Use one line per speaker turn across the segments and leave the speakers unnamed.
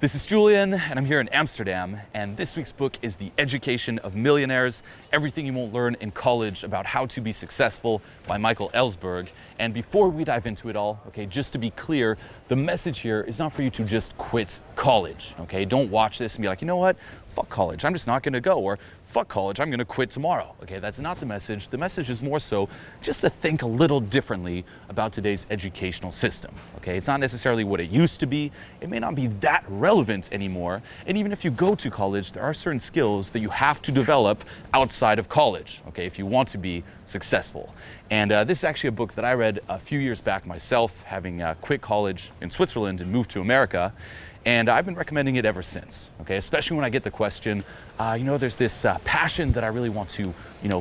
This is Julien, and I'm here in Amsterdam, and this week's book is The Education of Millionaires, Everything You Won't Learn in College About How to Be Successful by Michael Ellsberg. And before we dive into it all, okay, just to be clear, the message here is not for you to just quit college, okay? Don't watch this and be like, you know what? Fuck college, I'm just not gonna go, or fuck college, I'm gonna quit tomorrow, okay? That's not the message. The message is more so just to think a little differently about today's educational system, okay? It's not necessarily what it used to be. It may not be that relevant anymore, and even if you go to college, there are certain skills that you have to develop outside of college, okay, if you want to be successful. And this is actually a book that I read a few years back myself, having quit college in Switzerland and moved to America. And I've been recommending it ever since, okay? Especially when I get the question, there's this passion that I really want to,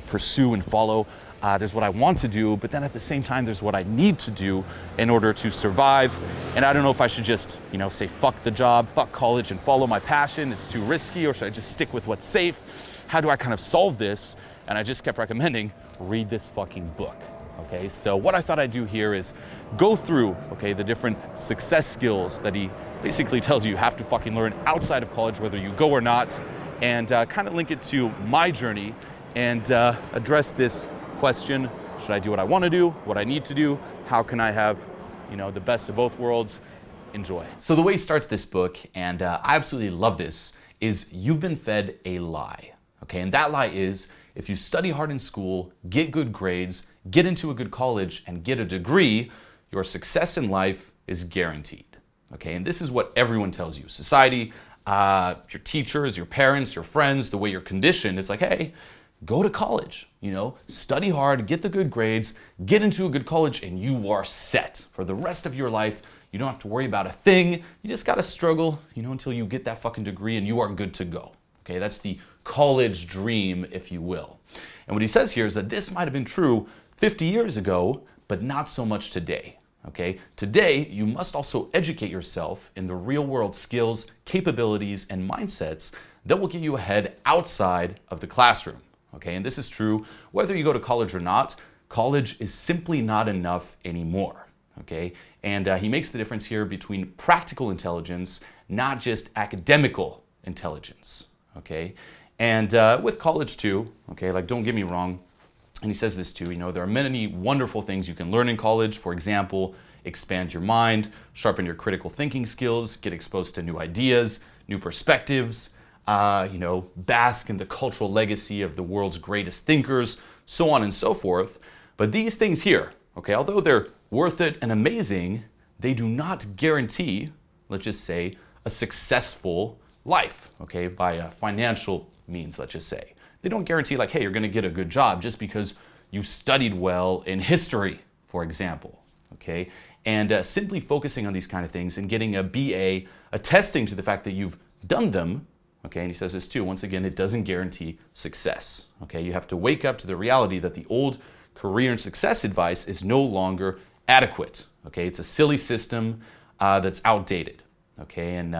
pursue and follow. There's what I want to do, but then at the same time, there's what I need to do in order to survive. And I don't know if I should just, say fuck the job, fuck college and follow my passion. It's too risky, or should I just stick with what's safe? How do I kind of solve this? And I just kept recommending, read this fucking book. Okay, so what I thought I'd do here is go through, the different success skills that he basically tells you have to fucking learn outside of college, whether you go or not, and kind of link it to my journey and address this question: should I do what I want to do, what I need to do? How can I have, the best of both worlds? Enjoy. So the way he starts this book, and I absolutely love this, is you've been fed a lie, okay? And that lie is, if you study hard in school, get good grades, get into a good college, and get a degree, your success in life is guaranteed, okay? And this is what everyone tells you. Society, your teachers, your parents, your friends, the way you're conditioned, it's like, hey, go to college, study hard, get the good grades, get into a good college, and you are set for the rest of your life. You don't have to worry about a thing. You just gotta struggle, until you get that fucking degree and you are good to go, okay? That's the college dream, if you will. And what he says here is that this might have been true 50 years ago, but not so much today, okay? Today, you must also educate yourself in the real world skills, capabilities, and mindsets that will get you ahead outside of the classroom, okay? And this is true whether you go to college or not. College is simply not enough anymore, okay? And he makes the difference here between practical intelligence, not just academical intelligence, okay? And with college too, okay, don't get me wrong, and he says this too, there are many wonderful things you can learn in college. For example, expand your mind, sharpen your critical thinking skills, get exposed to new ideas, new perspectives, bask in the cultural legacy of the world's greatest thinkers, so on and so forth. But these things here, okay, although they're worth it and amazing, they do not guarantee, let's just say, a successful life, okay, by financial means, let's just say. They don't guarantee hey, you're gonna get a good job just because you studied well in history, for example, okay? And simply focusing on these kind of things and getting a BA, attesting to the fact that you've done them, okay, and he says this too, once again, it doesn't guarantee success, okay? You have to wake up to the reality that the old career and success advice is no longer adequate, okay? It's a silly system that's outdated, okay? And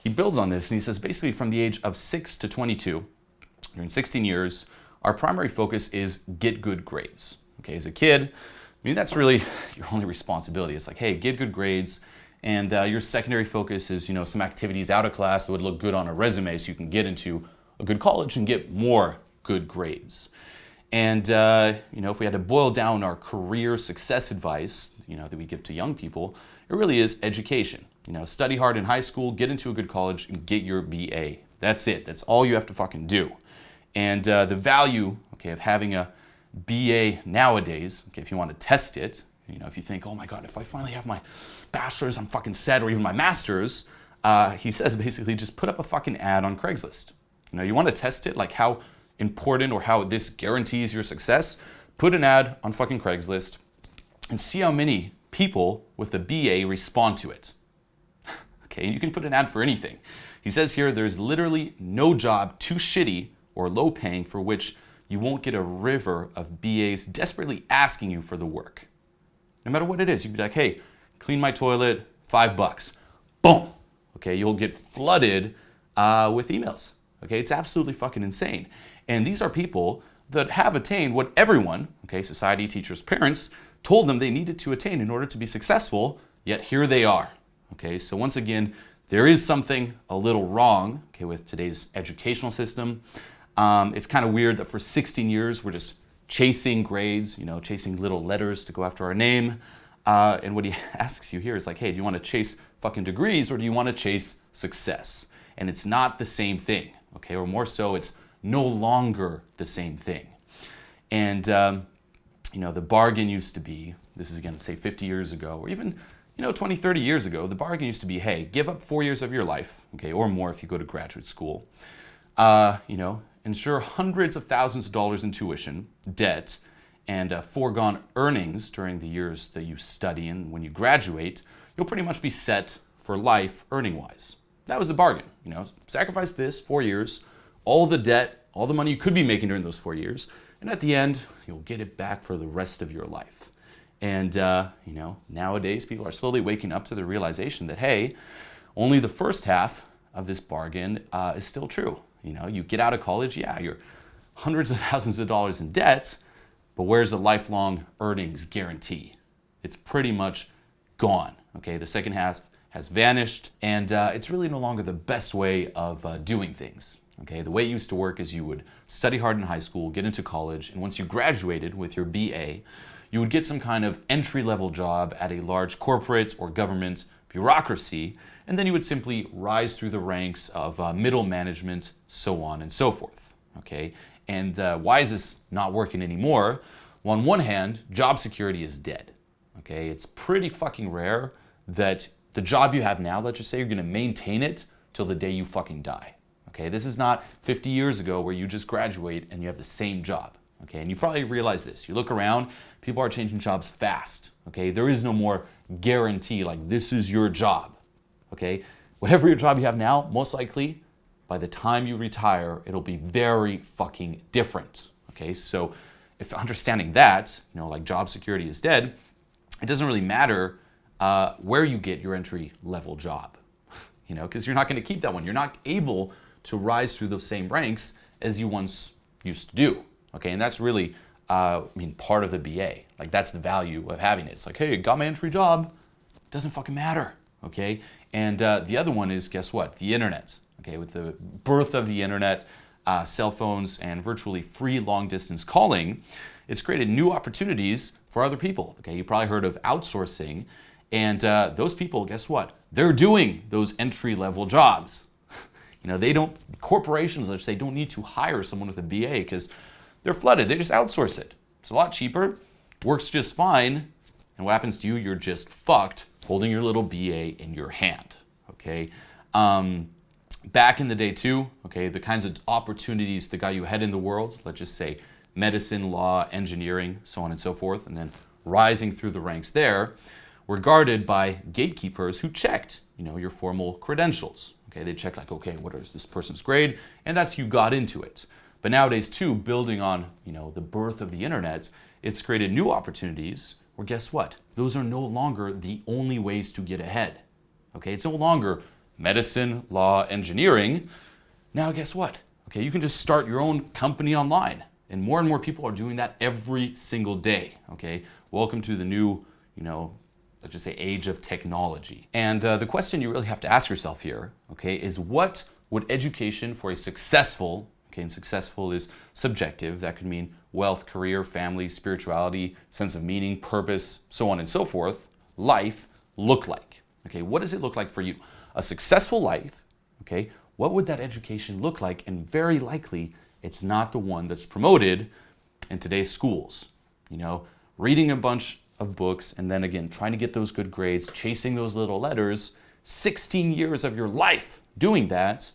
he builds on this and he says basically from the age of 6 to 22, during 16 years, our primary focus is get good grades. Okay, as a kid, that's really your only responsibility. It's hey, get good grades, and your secondary focus is, some activities out of class that would look good on a resume so you can get into a good college and get more good grades. And, if we had to boil down our career success advice, that we give to young people, it really is education. Study hard in high school, get into a good college, and get your BA. That's it. That's all you have to fucking do. And the value, okay, of having a BA nowadays, okay, if you want to test it, if you think, oh my God, if I finally have my bachelor's, I'm fucking set, or even my master's, he says basically just put up a fucking ad on Craigslist. You want to test it, how important or how this guarantees your success? Put an ad on fucking Craigslist and see how many people with a BA respond to it. Okay, you can put an ad for anything. He says here, there's literally no job too shitty or low paying for which you won't get a river of BAs desperately asking you for the work. No matter what it is, you'd be like, hey, clean my toilet, $5. Boom. Okay, you'll get flooded with emails. Okay, it's absolutely fucking insane. And these are people that have attained what everyone, okay, society, teachers, parents, told them they needed to attain in order to be successful, yet here they are. Okay, so once again, there is something a little wrong, okay, with today's educational system. It's kind of weird that for 16 years we're just chasing grades, chasing little letters to go after our name. And what he asks you here is like, hey, do you want to chase fucking degrees or do you want to chase success? And it's not the same thing, okay? Or more so, it's no longer the same thing. And, the bargain used to be, this is again, say 50 years ago, or even, 20, 30 years ago, the bargain used to be, hey, give up 4 years of your life, okay, or more if you go to graduate school, insure hundreds of thousands of dollars in tuition, debt, and foregone earnings during the years that you study, and when you graduate, you'll pretty much be set for life earning-wise. That was the bargain, sacrifice this 4 years, all the debt, all the money you could be making during those 4 years, and at the end, you'll get it back for the rest of your life. And, nowadays people are slowly waking up to the realization that, hey, only the first half of this bargain is still true. You get out of college, yeah, you're hundreds of thousands of dollars in debt, but where's the lifelong earnings guarantee? It's pretty much gone, okay? The second half has vanished, and it's really no longer the best way of doing things, okay? The way it used to work is you would study hard in high school, get into college, and once you graduated with your BA, you would get some kind of entry-level job at a large corporate or government bureaucracy, and then you would simply rise through the ranks of middle management, so on and so forth, okay? And why is this not working anymore? Well, on one hand, job security is dead, okay? It's pretty fucking rare that the job you have now, let's just say you're gonna maintain it till the day you fucking die, okay? This is not 50 years ago where you just graduate and you have the same job, okay? And you probably realize this. You look around, people are changing jobs fast, okay? There is no more guarantee like this is your job, okay? Whatever your job you have now, most likely by the time you retire, it'll be very fucking different, okay? So if understanding that, like job security is dead, it doesn't really matter where you get your entry level job, because you're not gonna keep that one. You're not able to rise through those same ranks as you once used to do, okay? And that's really, part of the BA. Like that's the value of having it. It's like, hey, got my entry job, doesn't fucking matter, okay? And the other one is, guess what? The internet, okay? With the birth of the internet, cell phones, and virtually free long-distance calling, it's created new opportunities for other people, okay? You probably heard of outsourcing, and those people, guess what? They're doing those entry-level jobs. Corporations, let's say, don't need to hire someone with a BA because they're flooded. They just outsource it. It's a lot cheaper, works just fine, and what happens to you? You're just fucked holding your little BA in your hand, okay? Back in the day too, okay, the kinds of opportunities that got you ahead in the world, let's just say medicine, law, engineering, so on and so forth, and then rising through the ranks there, were guarded by gatekeepers who checked, your formal credentials. Okay, they checked like, okay, what is this person's grade? And that's you got into it. But nowadays too, building on, the birth of the internet, it's created new opportunities where guess what? Those are no longer the only ways to get ahead. Okay, it's no longer medicine, law, engineering. Now guess what? Okay, you can just start your own company online. And more people are doing that every single day. Okay, welcome to the new, let's just say age of technology. And the question you really have to ask yourself here, okay, is what would education for a successful, okay, and successful is subjective, that could mean wealth, career, family, spirituality, sense of meaning, purpose, so on and so forth, life look like? Okay, what does it look like for you? A successful life, okay, what would that education look like? And very likely, it's not the one that's promoted in today's schools. Reading a bunch of books and then again, trying to get those good grades, chasing those little letters, 16 years of your life doing that,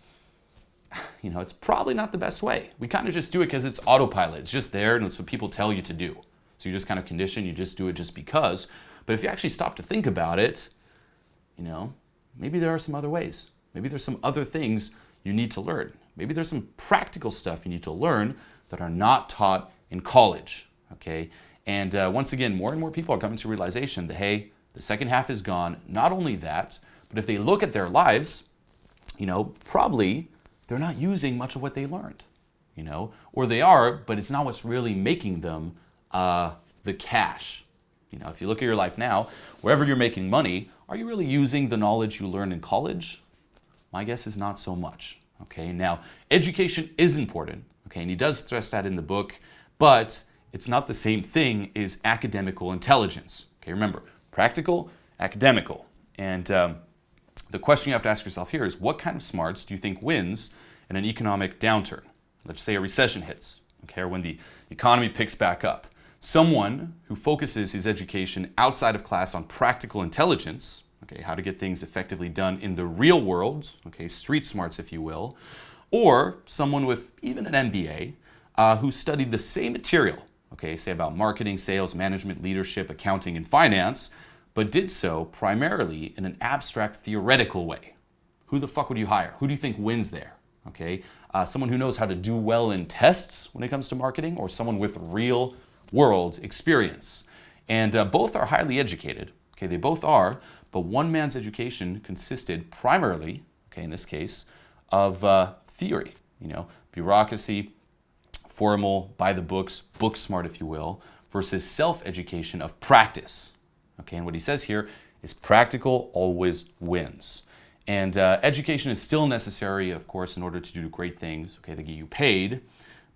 it's probably not the best way. We kind of just do it because it's autopilot. It's just there and it's what people tell you to do. So you just kind of condition, you just do it just because. But if you actually stop to think about it, maybe there are some other ways. Maybe there's some other things you need to learn. Maybe there's some practical stuff you need to learn that are not taught in college, okay? And once again, more and more people are coming to realization that, hey, the second half is gone. Not only that, but if they look at their lives, probably they're not using much of what they learned, or they are, but it's not what's really making them the cash. If you look at your life now, wherever you're making money, are you really using the knowledge you learned in college? My guess is not so much. Okay, now education is important, okay, and he does stress that in the book, but it's not the same thing as academical intelligence. Okay, remember, practical, academical. And the question you have to ask yourself here is, what kind of smarts do you think wins in an economic downturn? Let's say a recession hits, okay, or when the economy picks back up. Someone who focuses his education outside of class on practical intelligence, okay, how to get things effectively done in the real world, okay, street smarts, if you will, or someone with even an MBA who studied the same material, okay, say about marketing, sales, management, leadership, accounting, and finance, but did so primarily in an abstract, theoretical way. Who the fuck would you hire? Who do you think wins there? Okay, someone who knows how to do well in tests when it comes to marketing, or someone with real world experience? And both are highly educated. Okay, they both are, but one man's education consisted primarily, okay, in this case, of theory, bureaucracy, formal, by the books, book smart, if you will, versus self-education of practice. Okay, and what he says here is practical always wins. And education is still necessary, of course, in order to do great things, okay, that get you paid.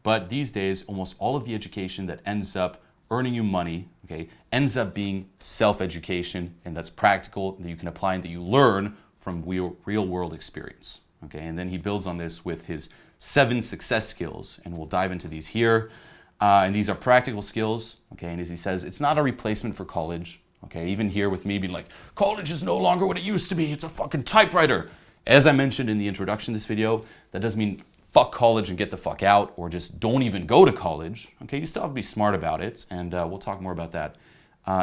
But these days, almost all of the education that ends up earning you money, okay, ends up being self-education, and that's practical, that you can apply and that you learn from real world experience. Okay, and then he builds on this with his 7 success skills, and we'll dive into these here. And these are practical skills, okay, and as he says, it's not a replacement for college. Okay, even here with me being like, college is no longer what it used to be, it's a fucking typewriter. As I mentioned in the introduction to this video, that doesn't mean fuck college and get the fuck out, or just don't even go to college. Okay, you still have to be smart about it, and we'll talk more about that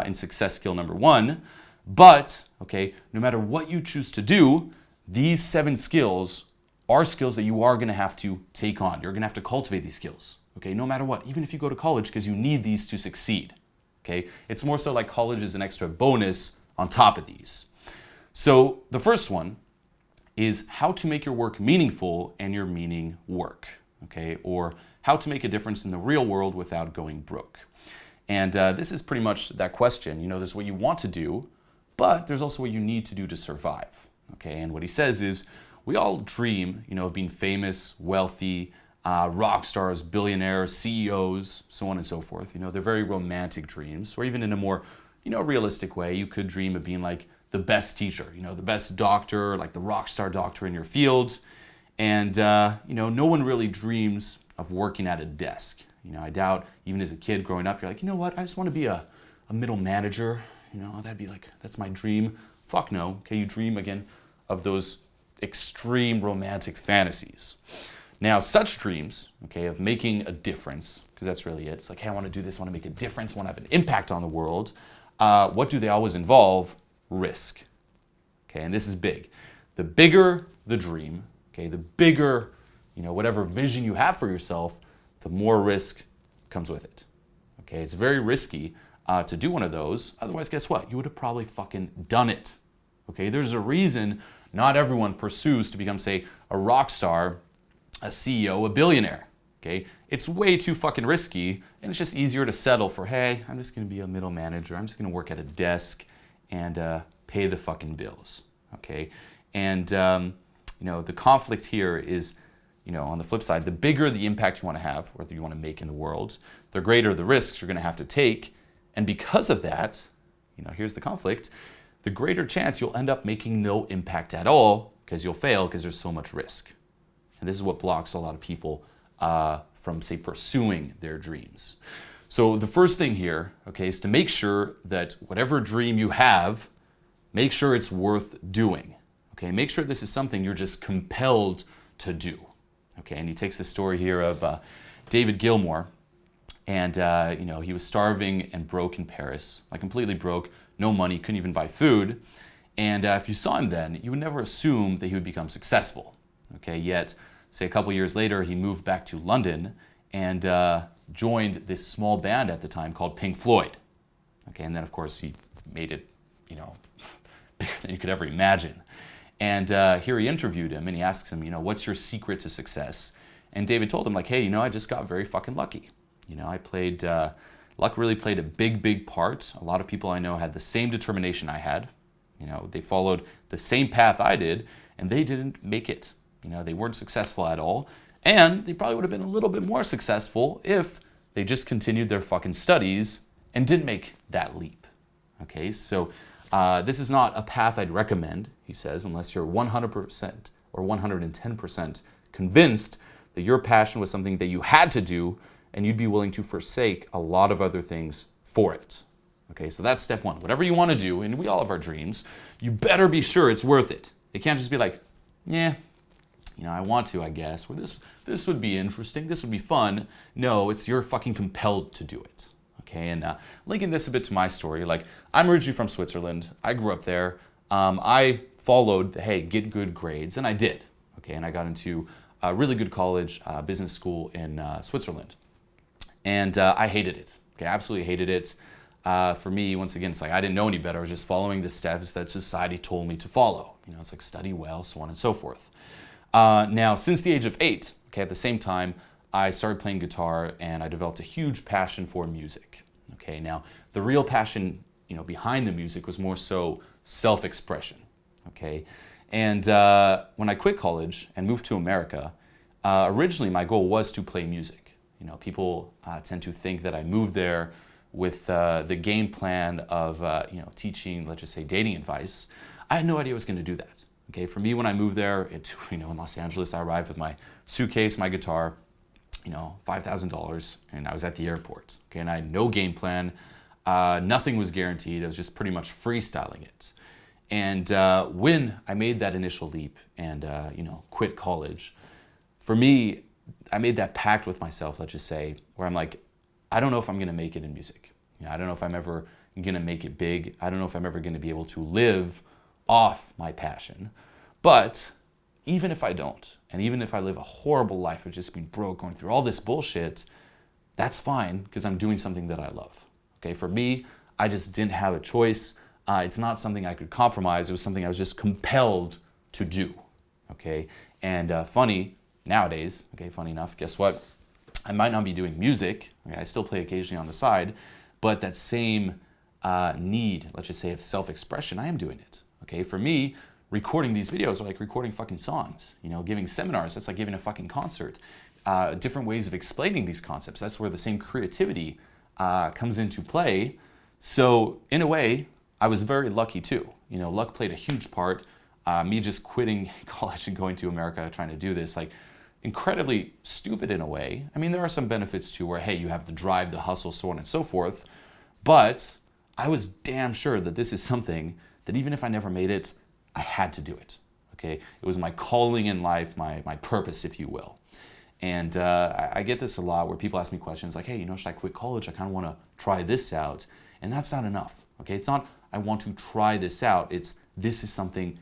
in success skill number 1. But, okay, no matter what you choose to do, these 7 skills are skills that you are going to have to take on. You're going to have to cultivate these skills, okay, no matter what, even if you go to college, because you need these to succeed. Okay, it's more so like college is an extra bonus on top of these. So the first one is how to make your work meaningful and your meaning work, okay, or how to make a difference in the real world without going broke. And this is pretty much that question. There's what you want to do, but there's also what you need to do to survive, okay? And what he says is, we all dream, of being famous, wealthy, rock stars, billionaires, CEOs, so on and so forth. They're very romantic dreams, or even in a more, realistic way, you could dream of being like the best teacher, the best doctor, like the rock star doctor in your field. And, no one really dreams of working at a desk. I doubt even as a kid growing up, you're like, what, I just want to be a middle manager. That'd be like, that's my dream. Fuck no. Okay, you dream again of those extreme romantic fantasies. Now, such dreams, okay, of making a difference, because that's really it. It's like, hey, I want to do this, I want to make a difference, I want to have an impact on the world. What do they always involve? Risk. Okay, and this is big. The bigger the dream, okay, the bigger, whatever vision you have for yourself, the more risk comes with it. Okay, it's very risky to do one of those. Otherwise, guess what? You would have probably fucking done it. Okay, there's a reason not everyone pursues to become, say, a rock star, a CEO, a billionaire. Okay, it's way too fucking risky, and it's just easier to settle for, hey, I'm just going to be a middle manager. I'm just going to work at a desk and pay the fucking bills. Okay, and the conflict here is, on the flip side, the bigger the impact you want to have, or that you want to make in the world, the greater the risks you're going to have to take, and because of that, here's the conflict. The greater chance you'll end up making no impact at all, because you'll fail because there's so much risk. And this is what blocks a lot of people from, say, pursuing their dreams. So the first thing here, okay, is to make sure that whatever dream you have, make sure it's worth doing. Okay, make sure this is something you're just compelled to do. Okay, and he takes the story here of David Gilmour, and he was starving and broke in Paris, like completely broke, no money, couldn't even buy food. And if you saw him then, you would never assume that he would become successful. Okay, yet, say a couple years later, he moved back to London and joined this small band at the time called Pink Floyd. Okay, and then of course he made it, bigger than you could ever imagine. And here he interviewed him and he asks him, what's your secret to success? And David told him, like, hey, I just got very fucking lucky. I played, luck really played a big part. A lot of people I know had the same determination I had. They followed the same path I did, and they didn't make it. They weren't successful at all, and they probably would have been a little bit more successful if they just continued their fucking studies and didn't make that leap. Okay, so this is not a path I'd recommend, he says, unless you're 100% or 110% convinced that your passion was something that you had to do and you'd be willing to forsake a lot of other things for it. Okay, so that's step one. Whatever you want to do, and we all have our dreams, you better be sure it's worth it. It can't just be like, yeah, I want to, I guess. Well, this would be interesting. This would be fun. No, you're fucking compelled to do it. Okay, and linking this a bit to my story, like I'm originally from Switzerland. I grew up there. I followed the, hey, get good grades, and I did. Okay, and I got into a really good college, business school in Switzerland. And I hated it. Okay, absolutely hated it. For me, once again, it's like I didn't know any better. I was just following the steps that society told me to follow. It's like study well, so on and so forth. Now, since the age of 8, okay, at the same time, I started playing guitar and I developed a huge passion for music. Okay, now the real passion, behind the music was more so self-expression. Okay, and when I quit college and moved to America, originally my goal was to play music. People tend to think that I moved there with the game plan of teaching, let's just say, dating advice. I had no idea I was going to do that. Okay, for me, when I moved there, in Los Angeles, I arrived with my suitcase, my guitar, $5,000, and I was at the airport. Okay, and I had no game plan. Nothing was guaranteed. I was just pretty much freestyling it. And when I made that initial leap and quit college, for me, I made that pact with myself, let's just say, where I'm like, I don't know if I'm going to make it in music. I don't know if I'm ever going to make it big. I don't know if I'm ever going to be able to live off my passion. But even if I don't, and even if I live a horrible life of just being broke, going through all this bullshit, that's fine because I'm doing something that I love. Okay, for me, I just didn't have a choice. It's not something I could compromise. It was something I was just compelled to do. Okay, and funny nowadays, okay, funny enough, guess what? I might not be doing music. Okay, I still play occasionally on the side, but that same need, let's just say, of self-expression, I am doing it. Okay, for me, recording these videos are like recording fucking songs. Giving seminars, that's like giving a fucking concert. Different ways of explaining these concepts. That's where the same creativity comes into play. So in a way, I was very lucky too. Luck played a huge part. Me just quitting college and going to America trying to do this, like, incredibly stupid in a way. I mean, there are some benefits too where, hey, you have the drive, the hustle, so on and so forth. But I was damn sure that this is something that even if I never made it, I had to do it. Okay, it was my calling in life, my purpose, if you will. And I get this a lot where people ask me questions like, hey, should I quit college? I kind of want to try this out. And that's not enough. Okay, it's not I want to try this out. It's this is something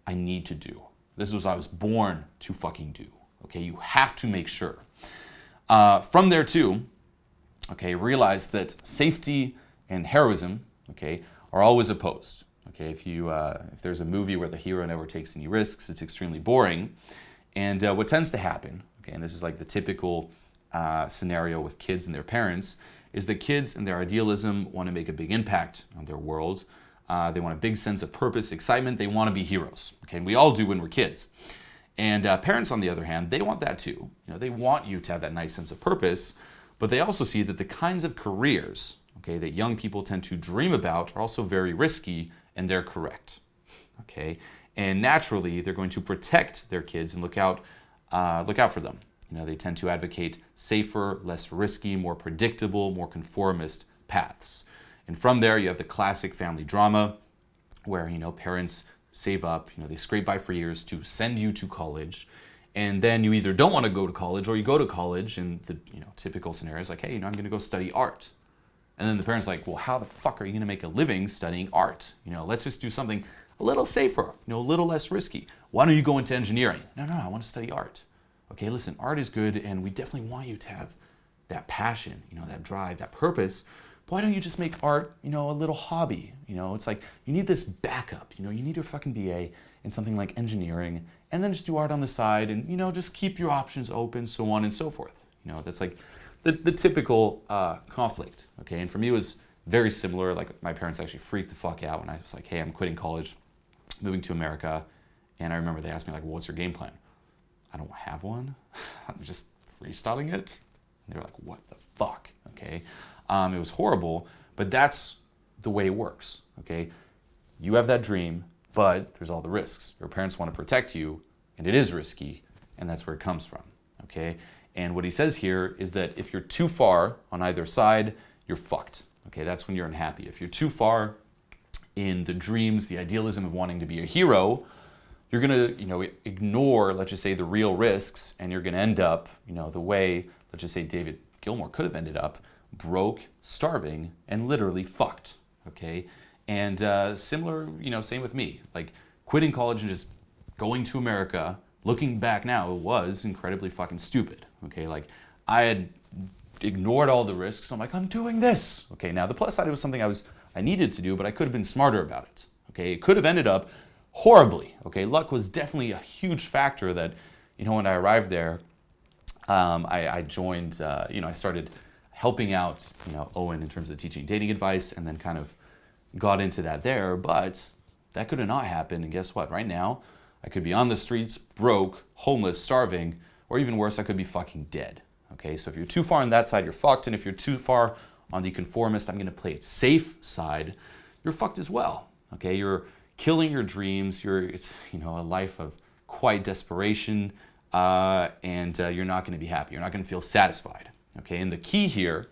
I need to do. This is what I was born to fucking do. Okay, you have to make sure. From there too, okay, realize that safety and heroism, okay, are always opposed. Okay, if there's a movie where the hero never takes any risks, it's extremely boring. And what tends to happen, okay, and this is like the typical scenario with kids and their parents, is that kids and their idealism want to make a big impact on their world. They want a big sense of purpose, excitement. They want to be heroes. Okay, and we all do when we're kids. And parents, on the other hand, they want that too. They want you to have that nice sense of purpose, but they also see that the kinds of careers, okay, that young people tend to dream about are also very risky, and they're correct. Okay, and naturally, they're going to protect their kids and look out for them. They tend to advocate safer, less risky, more predictable, more conformist paths. And from there, you have the classic family drama where, parents save up, they scrape by for years to send you to college. And then you either don't want to go to college or you go to college, and the typical scenario is like, hey, I'm going to go study art. And then the parents are like, well, how the fuck are you going to make a living studying art? Let's just do something a little safer, a little less risky. Why don't you go into engineering? No, I want to study art. Okay, listen, art is good, and we definitely want you to have that passion, that drive, that purpose. Why don't you just make art, a little hobby? It's like you need this backup. You need your fucking BA in something like engineering, and then just do art on the side, and just keep your options open, so on and so forth. That's like the typical conflict. Okay, and for me it was very similar. Like my parents actually freaked the fuck out when I was like, hey, I'm quitting college, moving to America, And I remember they asked me like, well, what's your game plan? I don't have one. I'm just freestyling it. And they were like, what the fuck? Okay. It was horrible, but that's the way it works. Okay. You have that dream, but there's all the risks. Your parents want to protect you, and it is risky, and that's where it comes from. Okay. And what he says here is that if you're too far on either side, you're fucked. Okay. That's when you're unhappy. If you're too far in the dreams, the idealism of wanting to be a hero, you're going to, ignore, let's just say, the real risks, and you're going to end up, the way, let's just say, David Gilmour could have ended up, broke, starving, and literally fucked. Okay. And similar, same with me. Like quitting college and just going to America, looking back now, it was incredibly fucking stupid. Okay, like I had ignored all the risks. I'm like, I'm doing this. Okay, now the plus side, it was something I needed to do, but I could have been smarter about it. Okay, it could have ended up horribly. Okay, luck was definitely a huge factor that, when I arrived there, I joined, I started helping out, Owen in terms of teaching dating advice, and then kind of got into that there, but that could have not happened. And guess what? Right now, I could be on the streets, broke, homeless, starving, or even worse, I could be fucking dead. Okay, so if you're too far on that side, you're fucked. And if you're too far on the conformist, I'm going to play it safe side, you're fucked as well. Okay, you're killing your dreams. It's a life of quite desperation, and you're not going to be happy. You're not going to feel satisfied. Okay, and the key here,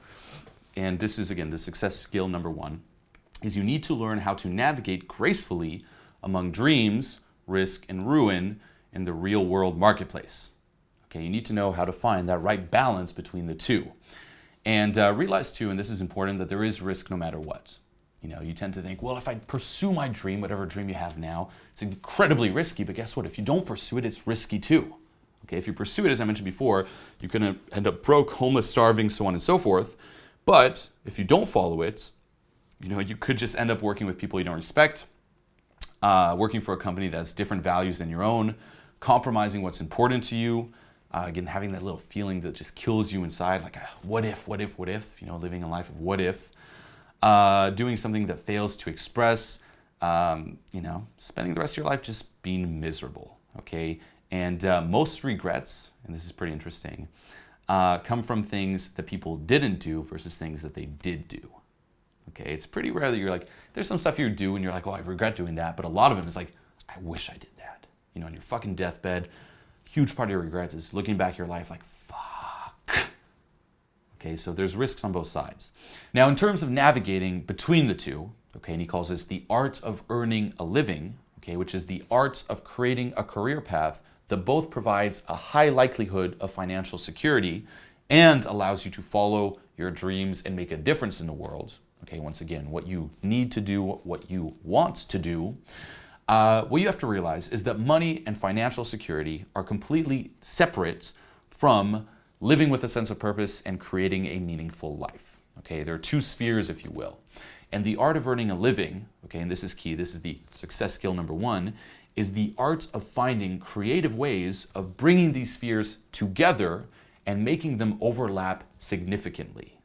and this is again the success skill number 1, is you need to learn how to navigate gracefully among dreams, risk, and ruin in the real world marketplace. Okay, you need to know how to find that right balance between the two. And realize too, and this is important, that there is risk no matter what. You tend to think, well, if I pursue my dream, whatever dream you have now, it's incredibly risky, but guess what? If you don't pursue it, it's risky too. Okay, if you pursue it, as I mentioned before, you're gonna end up broke, homeless, starving, so on and so forth. But if you don't follow it, you could just end up working with people you don't respect, working for a company that has different values than your own, compromising what's important to you, again, having that little feeling that just kills you inside, like, what if, living a life of what if, doing something that fails to express, spending the rest of your life just being miserable, okay? And most regrets, and this is pretty interesting, come from things that people didn't do versus things that they did do. Okay, it's pretty rare that you're like, there's some stuff you do and you're like, oh, I regret doing that. But a lot of them is like, I wish I did that. On your fucking deathbed, huge part of your regrets is looking back at your life like, fuck. Okay, so there's risks on both sides. Now, in terms of navigating between the two, okay, and he calls this the art of earning a living, okay, which is the art of creating a career path that both provides a high likelihood of financial security and allows you to follow your dreams and make a difference in the world. Okay, once again, what you need to do, what you want to do, what you have to realize is that money and financial security are completely separate from living with a sense of purpose and creating a meaningful life. Okay, there are two spheres, if you will. And the art of earning a living, okay, and this is key, this is the success skill number 1, is the art of finding creative ways of bringing these spheres together and making them overlap significantly.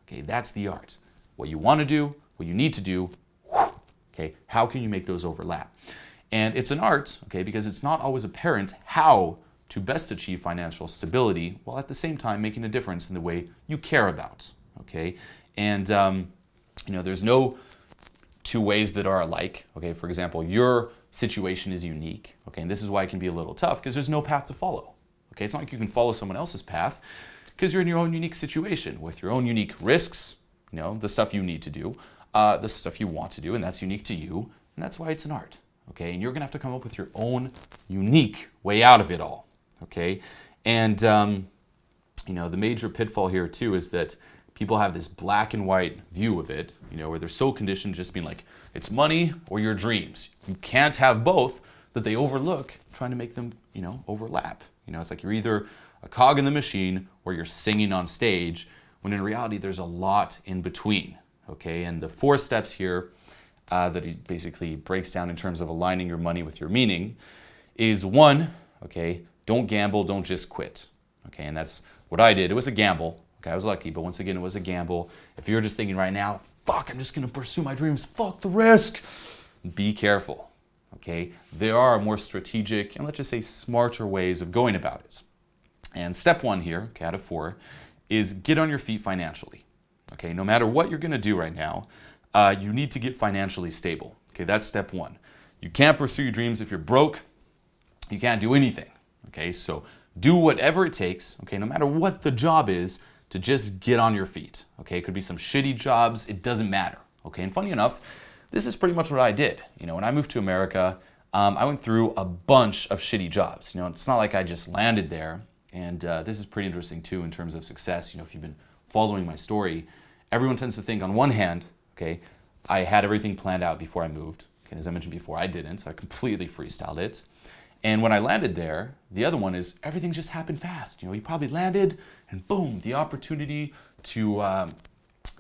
Okay, that's the art. What you want to do, what you need to do, okay, how can you make those overlap? And it's an art, okay, because it's not always apparent how to best achieve financial stability while at the same time making a difference in the way you care about, okay? And, there's no two ways that are alike, okay? For example, your situation is unique, okay? And this is why it can be a little tough because there's no path to follow, okay? It's not like you can follow someone else's path because you're in your own unique situation with your own unique risks, the stuff you need to do, the stuff you want to do, and that's unique to you, and that's why it's an art, okay? And you're gonna have to come up with your own unique way out of it all, okay? And, the major pitfall here too is that people have this black and white view of it, where they're so conditioned just being like, it's money or your dreams. You can't have both, that they overlook trying to make them, overlap. It's like you're either a cog in the machine or you're singing on stage, when in reality there's a lot in between, okay? And the 4 steps here that he basically breaks down in terms of aligning your money with your meaning is 1, okay, don't gamble, don't just quit, okay? And that's what I did. It was a gamble, okay? I was lucky, but once again, it was a gamble. If you're just thinking right now, fuck, I'm just gonna pursue my dreams, fuck the risk, be careful, okay? There are more strategic and let's just say smarter ways of going about it. And step one here, okay, out of 4, is get on your feet financially. Okay, no matter what you're gonna do right now, you need to get financially stable. Okay, that's step 1. You can't pursue your dreams if you're broke. You can't do anything. Okay, so do whatever it takes, okay, no matter what the job is, to just get on your feet. Okay, it could be some shitty jobs, it doesn't matter. Okay, and funny enough, this is pretty much what I did. You know, when I moved to America, I went through a bunch of shitty jobs. You know, it's not like I just landed there. And this is pretty interesting too in terms of success. You know, if you've been following my story, everyone tends to think on one hand, okay, I had everything planned out before I moved. Okay, as I mentioned before, I didn't. So I completely freestyled it. And when I landed there, the other one is everything just happened fast. You know, you probably landed and boom, the opportunity to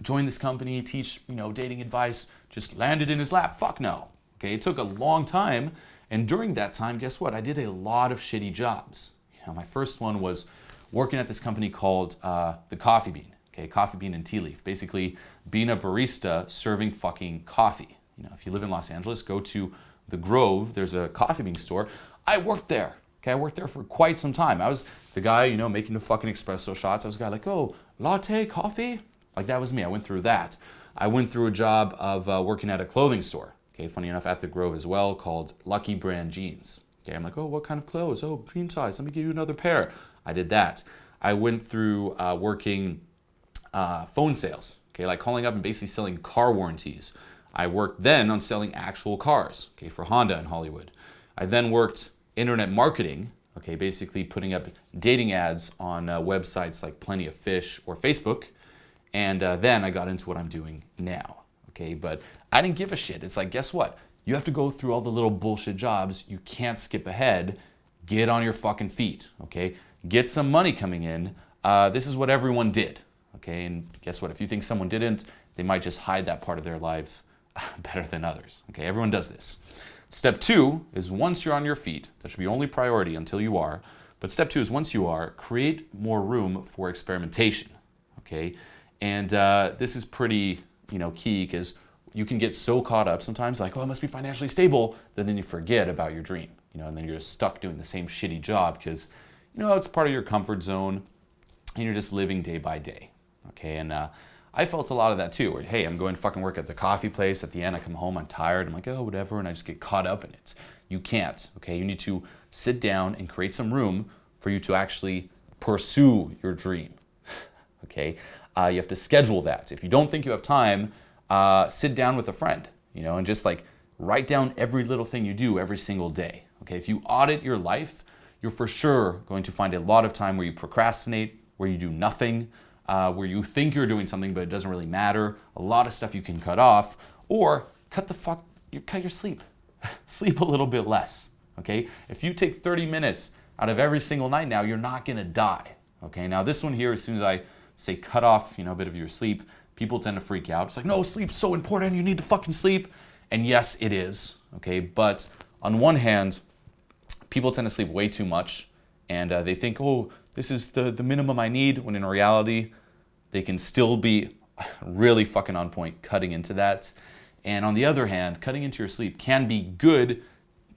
join this company, teach, you know, dating advice, just landed in his lap. Fuck no. Okay, it took a long time. And during that time, guess what? I did a lot of shitty jobs. You know, my first one was working at this company called the Coffee Bean. Okay, Coffee Bean and Tea Leaf. Basically, being a barista serving fucking coffee. You know, if you live in Los Angeles, go to the Grove. There's a coffee bean store. I worked there. Okay, I worked there for quite some time. I was the guy, you know, making the fucking espresso shots. I was the guy like, oh, latte, coffee? Like that was me. I went through that. I went through a job of working at a clothing store. Okay, funny enough, at the Grove as well, called Lucky Brand Jeans. Okay, I'm like, oh, what kind of clothes? Oh, jean size. Let me give you another pair. I did that. I went through working phone sales. Okay, like calling up and basically selling car warranties. I worked then on selling actual cars. Okay, for Honda in Hollywood. I then worked internet marketing. Okay, basically putting up dating ads on websites like Plenty of Fish or Facebook. And then I got into what I'm doing now. Okay, but I didn't give a shit. It's like, guess what? You have to go through all the little bullshit jobs. You can't skip ahead. Get on your fucking feet, okay? Get some money coming in. This is what everyone did, okay? And guess what? If you think someone didn't, they might just hide that part of their lives better than others, okay? Everyone does this. Step 2 is once you're on your feet, that should be only priority until you are, but step 2 is once you are, create more room for experimentation, okay? And this is pretty, you know, key because you can get so caught up sometimes like, oh, I must be financially stable, that then you forget about your dream, you know, and then you're just stuck doing the same shitty job because, you know, it's part of your comfort zone and you're just living day by day, okay? And I felt a lot of that too, where, hey, I'm going to fucking work at the coffee place. At the end, I come home, I'm tired. I'm like, oh, whatever, and I just get caught up in it. You can't, okay? You need to sit down and create some room for you to actually pursue your dream, okay? You have to schedule that. If you don't think you have time, sit down with a friend, you know, and just like write down every little thing you do every single day. Okay, if you audit your life, you're for sure going to find a lot of time where you procrastinate, where you do nothing, where you think you're doing something but it doesn't really matter. A lot of stuff you can cut off, or cut your sleep. Sleep a little bit less. Okay, if you take 30 minutes out of every single night now, you're not gonna die. Okay, now this one here, as soon as I say cut off, you know, a bit of your sleep, people tend to freak out. It's like, no, sleep's so important. You need to fucking sleep. And yes, it is. Okay, but on one hand, people tend to sleep way too much, and they think, oh, this is the minimum I need. When in reality, they can still be really fucking on point cutting into that. And on the other hand, cutting into your sleep can be good.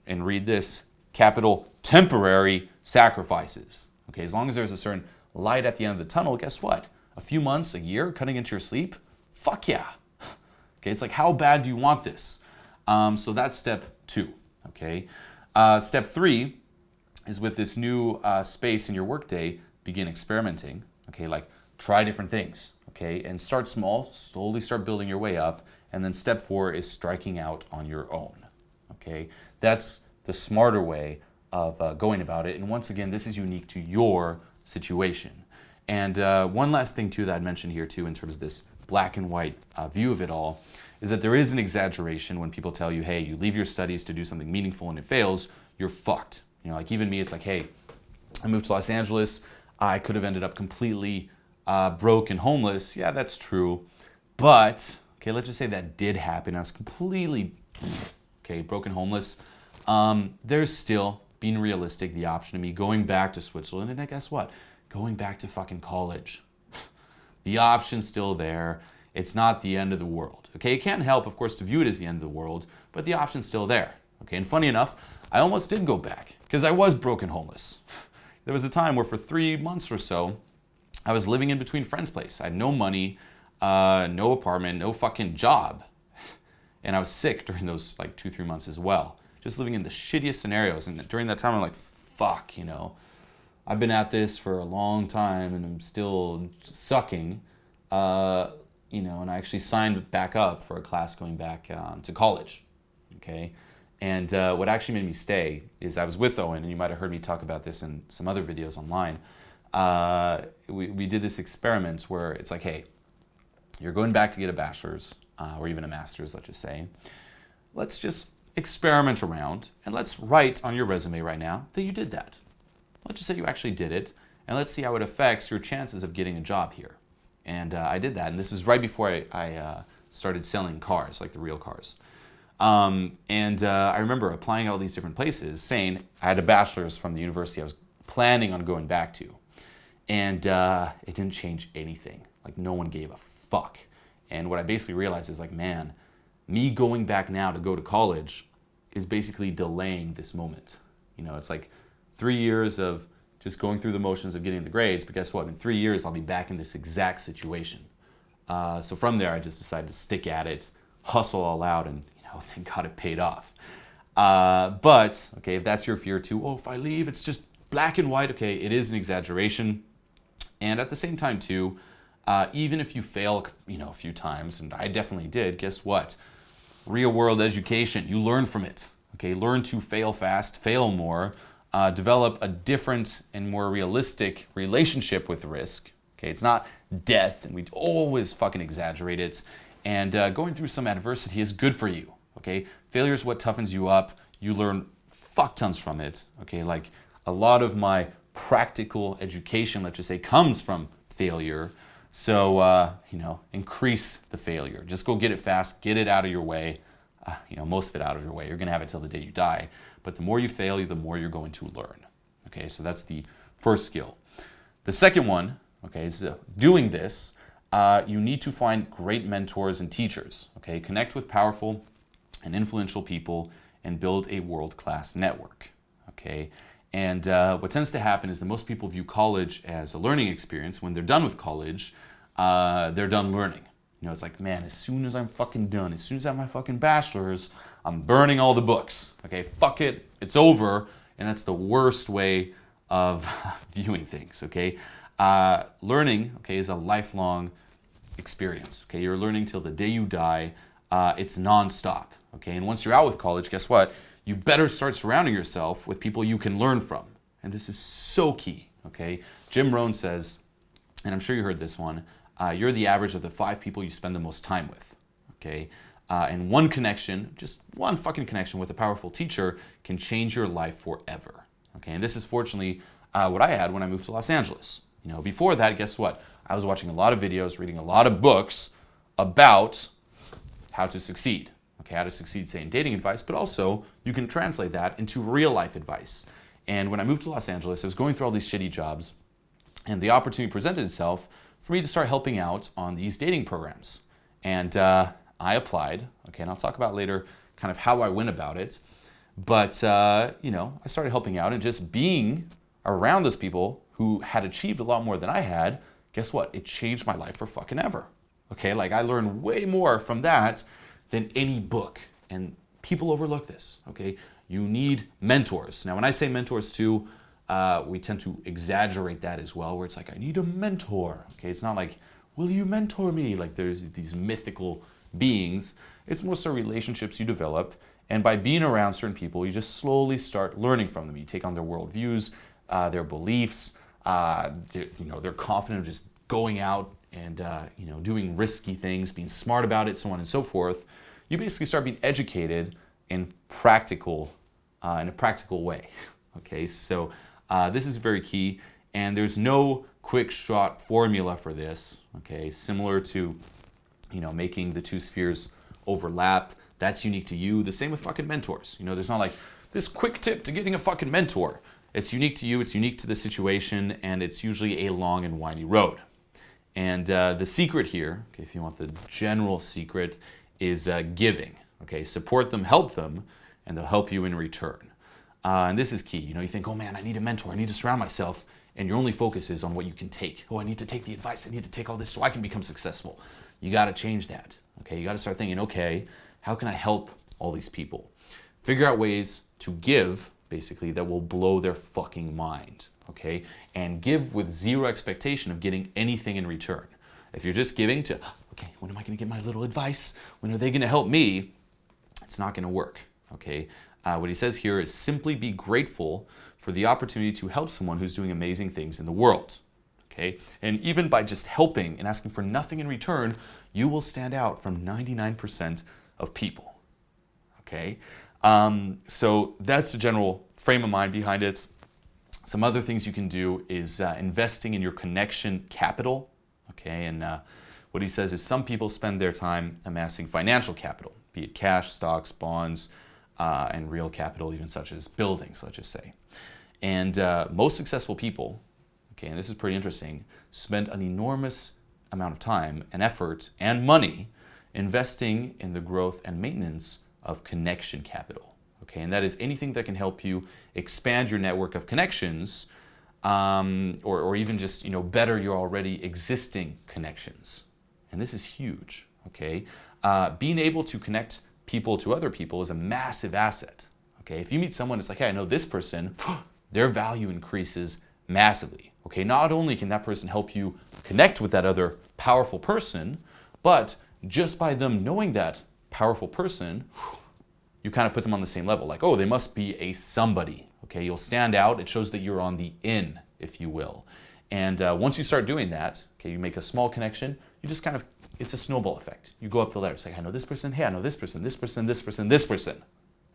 And read this: capital temporary sacrifices. Okay, as long as there's a certain light at the end of the tunnel, guess what? A few months, a year, cutting into your sleep, fuck yeah. Okay, it's like, how bad do you want this? So that's step 2, okay? Step 3 is with this new space in your workday, begin experimenting, okay? Like, try different things, okay? And start small, slowly start building your way up. And then step 4 is striking out on your own, okay? That's the smarter way of going about it. And once again, this is unique to your situation. And one last thing too that I'd mention here too in terms of this black and white view of it all is that there is an exaggeration when people tell you, hey, you leave your studies to do something meaningful and it fails, you're fucked. You know, like even me, it's like, hey, I moved to Los Angeles, I could have ended up completely broke and homeless. Yeah, that's true. But, okay, let's just say that did happen. I was completely, okay, broken homeless. There's still, being realistic, the option of me going back to Switzerland, and guess what? Going back to fucking college. The option's still there. It's not the end of the world. Okay, it can't help, of course, to view it as the end of the world, but the option's still there. Okay, and funny enough, I almost did go back because I was broken homeless. There was a time where for 3 months or so, I was living in between friends' place. I had no money, no apartment, no fucking job. And I was sick during those like 2-3 months as well. Just living in the shittiest scenarios. And during that time, I'm like, fuck, you know, I've been at this for a long time and I'm still sucking. You know, and I actually signed back up for a class going back to college. Okay. And what actually made me stay is I was with Owen, and you might have heard me talk about this in some other videos online. We did this experiment where it's like, hey, you're going back to get a bachelor's or even a master's, let's just say. Let's just experiment around and let's write on your resume right now that you did that. Let's just say you actually did it, and let's see how it affects your chances of getting a job here. And I did that, and this is right before I started selling cars, like the real cars. I remember applying all these different places, saying I had a bachelor's from the university I was planning on going back to. And it didn't change anything. Like, no one gave a fuck. And what I basically realized is like, man, me going back now to go to college is basically delaying this moment. You know, it's like 3 years of just going through the motions of getting the grades, but guess what? In 3 years, I'll be back in this exact situation. So from there, I just decided to stick at it, hustle all out, and thank God it paid off. But, okay, if that's your fear too, oh, if I leave, it's just black and white. Okay, it is an exaggeration. And at the same time too, even if you fail, a few times, and I definitely did, guess what? Real world education, you learn from it. Okay, learn to fail fast, fail more, develop a different and more realistic relationship with risk. Okay, it's not death, and we always fucking exaggerate it. And going through some adversity is good for you. Okay, failure is what toughens you up. You learn fuck tons from it. Okay, like a lot of my practical education, let's just say, comes from failure. So, increase the failure. Just go get it fast, get it out of your way. Most of it out of your way. You're going to have it till the day you die. But the more you fail, the more you're going to learn. Okay, so that's the first skill. The second one, okay, is doing this. You need to find great mentors and teachers. Okay, connect with powerful and influential people and build a world-class network. Okay, and what tends to happen is that most people view college as a learning experience. When they're done with college, they're done learning. It's like, man, as soon as I'm fucking done, as soon as I have my fucking bachelor's, I'm burning all the books. Okay, fuck it, it's over. And that's the worst way of viewing things. Okay, learning, okay, is a lifelong experience. Okay, you're learning till the day you die. It's nonstop. Okay, and once you're out with college, guess what? You better start surrounding yourself with people you can learn from. And this is so key. Okay, Jim Rohn says, and I'm sure you heard this one, you're the average of the 5 people you spend the most time with. Okay, and one connection, just one fucking connection with a powerful teacher can change your life forever. Okay, and this is fortunately what I had when I moved to Los Angeles. Before that, guess what? I was watching a lot of videos, reading a lot of books about how to succeed. Okay, how to succeed, say, in dating advice, but also you can translate that into real life advice. And when I moved to Los Angeles, I was going through all these shitty jobs, and the opportunity presented itself for me to start helping out on these dating programs. And I applied, okay, and I'll talk about later kind of how I went about it. But, I started helping out, and just being around those people who had achieved a lot more than I had, guess what? It changed my life for fucking ever. Okay, like I learned way more from that than any book. And people overlook this, okay? You need mentors. Now, when I say mentors too, we tend to exaggerate that as well, where it's like, I need a mentor. Okay, it's not like, will you mentor me? Like there's these mythical beings. It's more so relationships you develop. And by being around certain people, you just slowly start learning from them. You take on their worldviews, their beliefs, they're confident of just going out and doing risky things, being smart about it, so on and so forth. You basically start being educated in a practical way. Okay, so this is very key, and there's no quick shot formula for this. Okay, similar to making the two spheres overlap. That's unique to you. The same with fucking mentors. There's not like this quick tip to getting a fucking mentor. It's unique to you, it's unique to the situation, and it's usually a long and windy road. And the secret here, okay, if you want the general secret, is giving. Okay, support them, help them, and they'll help you in return. And this is key. You think, oh man, I need a mentor. I need to surround myself. And your only focus is on what you can take. Oh, I need to take the advice. I need to take all this so I can become successful. You got to change that. Okay, you got to start thinking, okay, how can I help all these people? Figure out ways to give, basically, that will blow their fucking mind. Okay, and give with zero expectation of getting anything in return. If you're just giving to, okay, when am I going to get my little advice? When are they going to help me? It's not going to work. Okay, what he says here is simply be grateful for the opportunity to help someone who's doing amazing things in the world. Okay, and even by just helping and asking for nothing in return, you will stand out from 99% of people. Okay, so that's the general frame of mind behind it. Some other things you can do is investing in your connection capital. Okay, and what he says is some people spend their time amassing financial capital, be it cash, stocks, bonds, and real capital, even such as buildings, let's just say. And most successful people, okay, and this is pretty interesting, spend an enormous amount of time and effort and money investing in the growth and maintenance of connection capital. Okay, and that is anything that can help you expand your network of connections, or even just better your already existing connections. And this is huge. Okay, being able to connect people to other people is a massive asset. Okay, if you meet someone, it's like, hey, I know this person, their value increases massively. Okay, not only can that person help you connect with that other powerful person, but just by them knowing that powerful person, you kind of put them on the same level. Like, oh, they must be a somebody. Okay, you'll stand out. It shows that you're on the in, if you will. And once you start doing that, okay, you make a small connection, you just kind of, it's a snowball effect. You go up the ladder. It's like, I know this person, hey, I know this person, this person, this person, this person.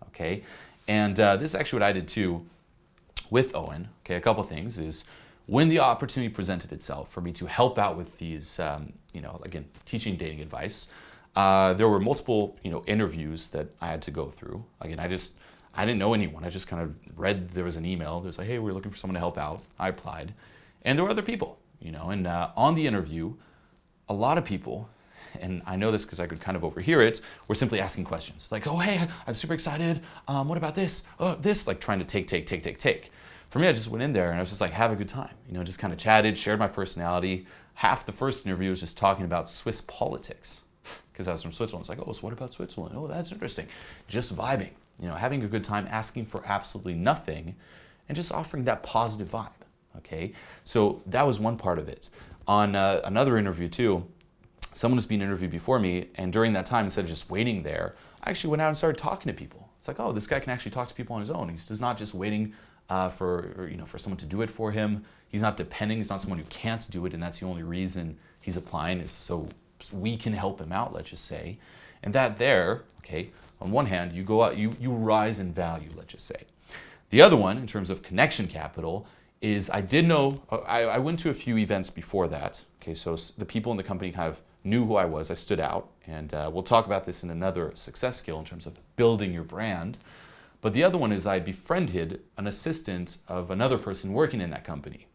Okay, and this is actually what I did too with Owen. Okay, a couple things is when the opportunity presented itself for me to help out with these, again, teaching dating advice, there were multiple, interviews that I had to go through. Again, I didn't know anyone. I just kind of read there was an email. There's like, hey, we're looking for someone to help out. I applied. And there were other people, and on the interview, a lot of people, and I know this because I could kind of overhear it, were simply asking questions. Like, oh, hey, I'm super excited. What about this? Oh, this, like trying to take. For me, I just went in there and I was just like, have a good time. Just kind of chatted, shared my personality. Half the first interview was just talking about Swiss politics. Because I was from Switzerland. It's like, oh, so what about Switzerland? Oh, that's interesting. Just vibing, having a good time, asking for absolutely nothing, and just offering that positive vibe, okay? So that was one part of it. On another interview too, someone was being interviewed before me, and during that time, instead of just waiting there, I actually went out and started talking to people. It's like, oh, this guy can actually talk to people on his own. He's not just waiting for someone to do it for him. He's not depending. He's not someone who can't do it, and that's the only reason he's applying is so we can help him out, let's just say. And that there, okay, on one hand, you go out, you rise in value, let's just say. The other one, in terms of connection capital, is I did know, I went to a few events before that, okay, so the people in the company kind of knew who I was, I stood out, and we'll talk about this in another success skill in terms of building your brand. But the other one is I befriended an assistant of another person working in that company.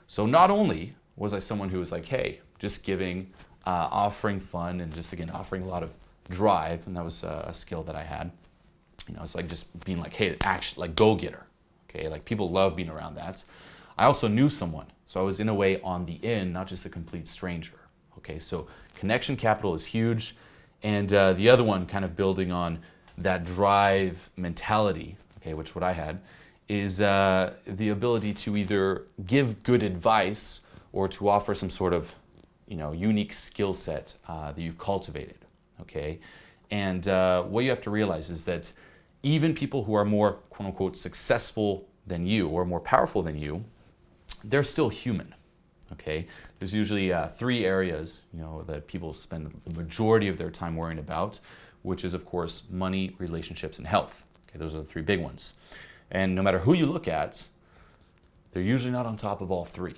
So not only was I someone who was like, hey, just giving, offering fun, and just again offering a lot of drive, and that was a skill that I had. It's like just being like, hey, action, like go-getter. Okay, like people love being around that. I also knew someone, so I was in a way on the in, not just a complete stranger. Okay, so connection capital is huge, and the other one, kind of building on that drive mentality, okay, which what I had, is the ability to either give good advice or to offer some sort of unique skill set that you've cultivated, okay? And what you have to realize is that even people who are more, quote unquote, successful than you or more powerful than you, they're still human, okay? There's usually 3 areas, that people spend the majority of their time worrying about, which is, of course, money, relationships, and health. Okay, those are the 3 big ones. And no matter who you look at, they're usually not on top of all 3.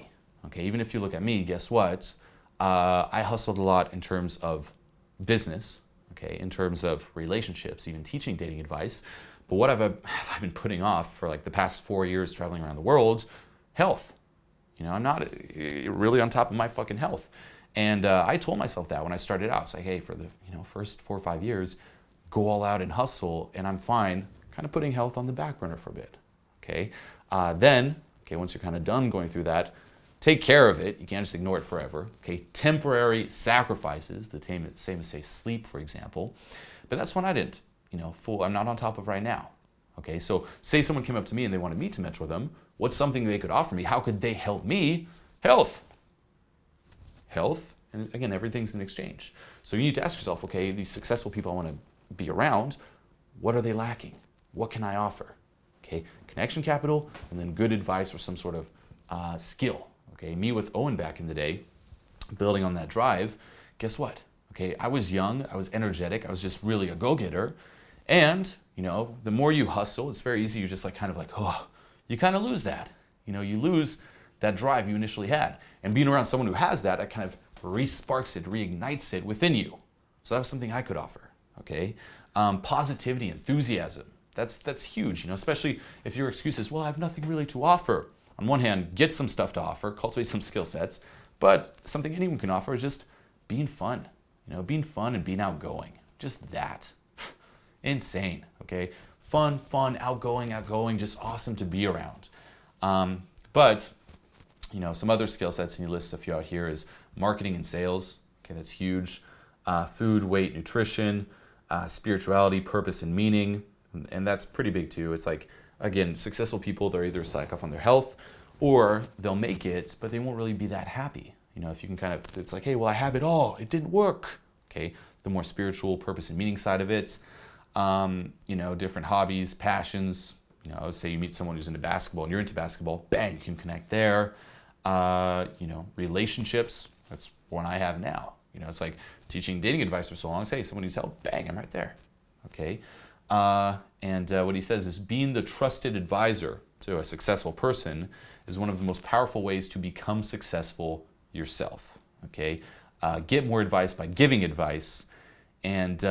Okay, even if you look at me, guess what? I hustled a lot in terms of business, okay, in terms of relationships, even teaching dating advice. But what have I been putting off for like the past 4 years traveling around the world? Health. I'm not really on top of my fucking health. And I told myself that when I started out. It's like, hey, for the first 4 or 5 years, go all out and hustle, and I'm fine. kind of putting health on the back burner for a bit, okay? Then, once you're kind of done going through that, take care of it. You can't just ignore it forever, okay? Temporary sacrifices, the same as say sleep, for example. But that's one I didn't, I'm not on top of right now, okay? So say someone came up to me and they wanted me to mentor them. What's something they could offer me? How could they help me? Health. Health, and again, everything's in exchange. So you need to ask yourself, okay, these successful people I want to be around, what are they lacking? What can I offer? Okay, connection capital, and then good advice or some sort of skill. Okay, me with Owen back in the day, building on that drive, guess what? Okay, I was young, I was energetic, I was just really a go-getter. And, the more you hustle, it's very easy, you're just you kind of lose that. You lose that drive you initially had. And being around someone who has that, it kind of re-sparks it, reignites it within you. So that was something I could offer, okay? Positivity, enthusiasm, that's huge, especially if your excuse is, well, I have nothing really to offer. On one hand, get some stuff to offer, cultivate some skill sets, but something anyone can offer is just being fun, being fun and being outgoing, just that. Insane, okay? Fun, outgoing, just awesome to be around. But some other skill sets, and you list a few out here, is marketing and sales. Okay, that's huge. Food, weight, nutrition, spirituality, purpose, and meaning. And that's pretty big too. It's like, again, successful people, they're either psych off on their health or they'll make it, but they won't really be that happy. If you can it's like, hey, well, I have it all. It didn't work. Okay, the more spiritual purpose and meaning side of it. Different hobbies, passions. Say you meet someone who's into basketball and you're into basketball, bang, you can connect there. Relationships, that's one I have now. It's like teaching dating advice for so long. Say someone needs help, bang, I'm right there. Okay. And what he says is being the trusted advisor to a successful person is one of the most powerful ways to become successful yourself. Okay. Get more advice by giving advice. And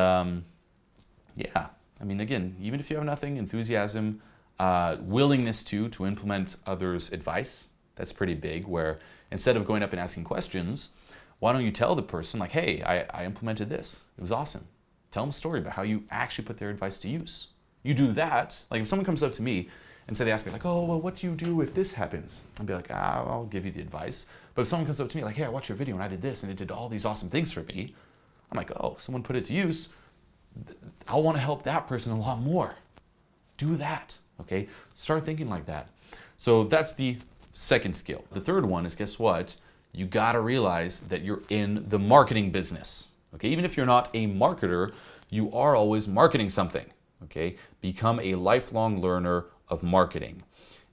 again, even if you have nothing, enthusiasm, willingness to implement others' advice, that's pretty big, where instead of going up and asking questions, why don't you tell the person, like, hey, I implemented this. It was awesome. Tell them a story about how you actually put their advice to use. You do that. Like if someone comes up to me and say they ask me like, oh, well, what do you do if this happens? I'd be like, I'll give you the advice. But if someone comes up to me like, hey, I watched your video and I did this and it did all these awesome things for me, I'm like, oh, someone put it to use. I want to help that person a lot more. Do that, okay? Start thinking like that. So that's the second skill. The third one is, guess what? You gotta realize that you're in the marketing business, okay? Even if you're not a marketer, you are always marketing something, okay? Become a lifelong learner of marketing.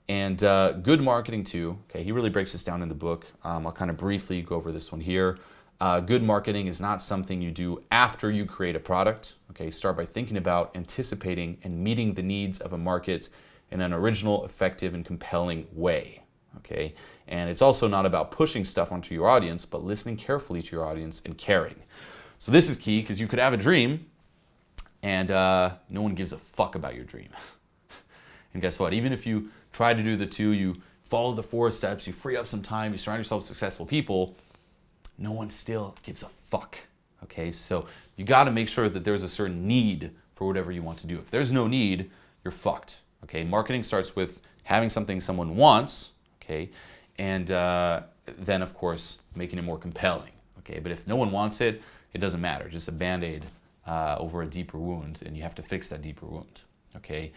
And good marketing too, okay? He really breaks this down in the book. I'll kind of briefly go over this one here. Good marketing is not something you do after you create a product, okay? Start by thinking about, anticipating, and meeting the needs of a market in an original, effective, and compelling way, okay? And it's also not about pushing stuff onto your audience, but listening carefully to your audience and caring. So this is key because you could have a dream and no one gives a fuck about your dream. And guess what? Even if you try to do the two, you follow the 4 steps, you free up some time, you surround yourself with successful people, no one still gives a fuck, okay? So you gotta make sure that there's a certain need for whatever you want to do. If there's no need, you're fucked, okay? Marketing starts with having something someone wants, okay? And then, of course, making it more compelling, okay? But if no one wants it, it doesn't matter. Just a Band-Aid over a deeper wound, and you have to fix that deeper wound, okay?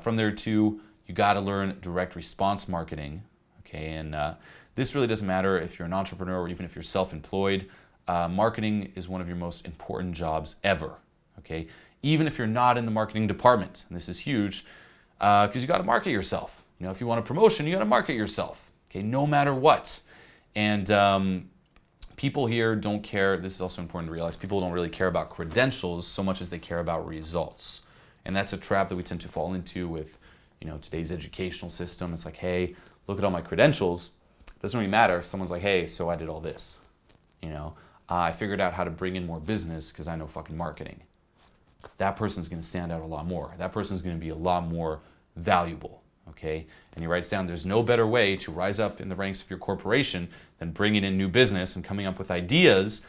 From there, too, you gotta learn direct response marketing, okay? And this really doesn't matter if you're an entrepreneur or even if you're self-employed. Marketing is one of your most important jobs ever, okay? Even if you're not in the marketing department, and this is huge, because you gotta market yourself. If you want a promotion, you gotta market yourself, okay? No matter what. And people here don't care, this is also important to realize, people don't really care about credentials so much as they care about results. And that's a trap that we tend to fall into with, today's educational system. It's like, hey, look at all my credentials. It doesn't really matter if someone's like, hey, so I did all this. I figured out how to bring in more business because I know fucking marketing. That person's gonna stand out a lot more. That person's gonna be a lot more valuable, okay? And he writes down, there's no better way to rise up in the ranks of your corporation than bringing in new business and coming up with ideas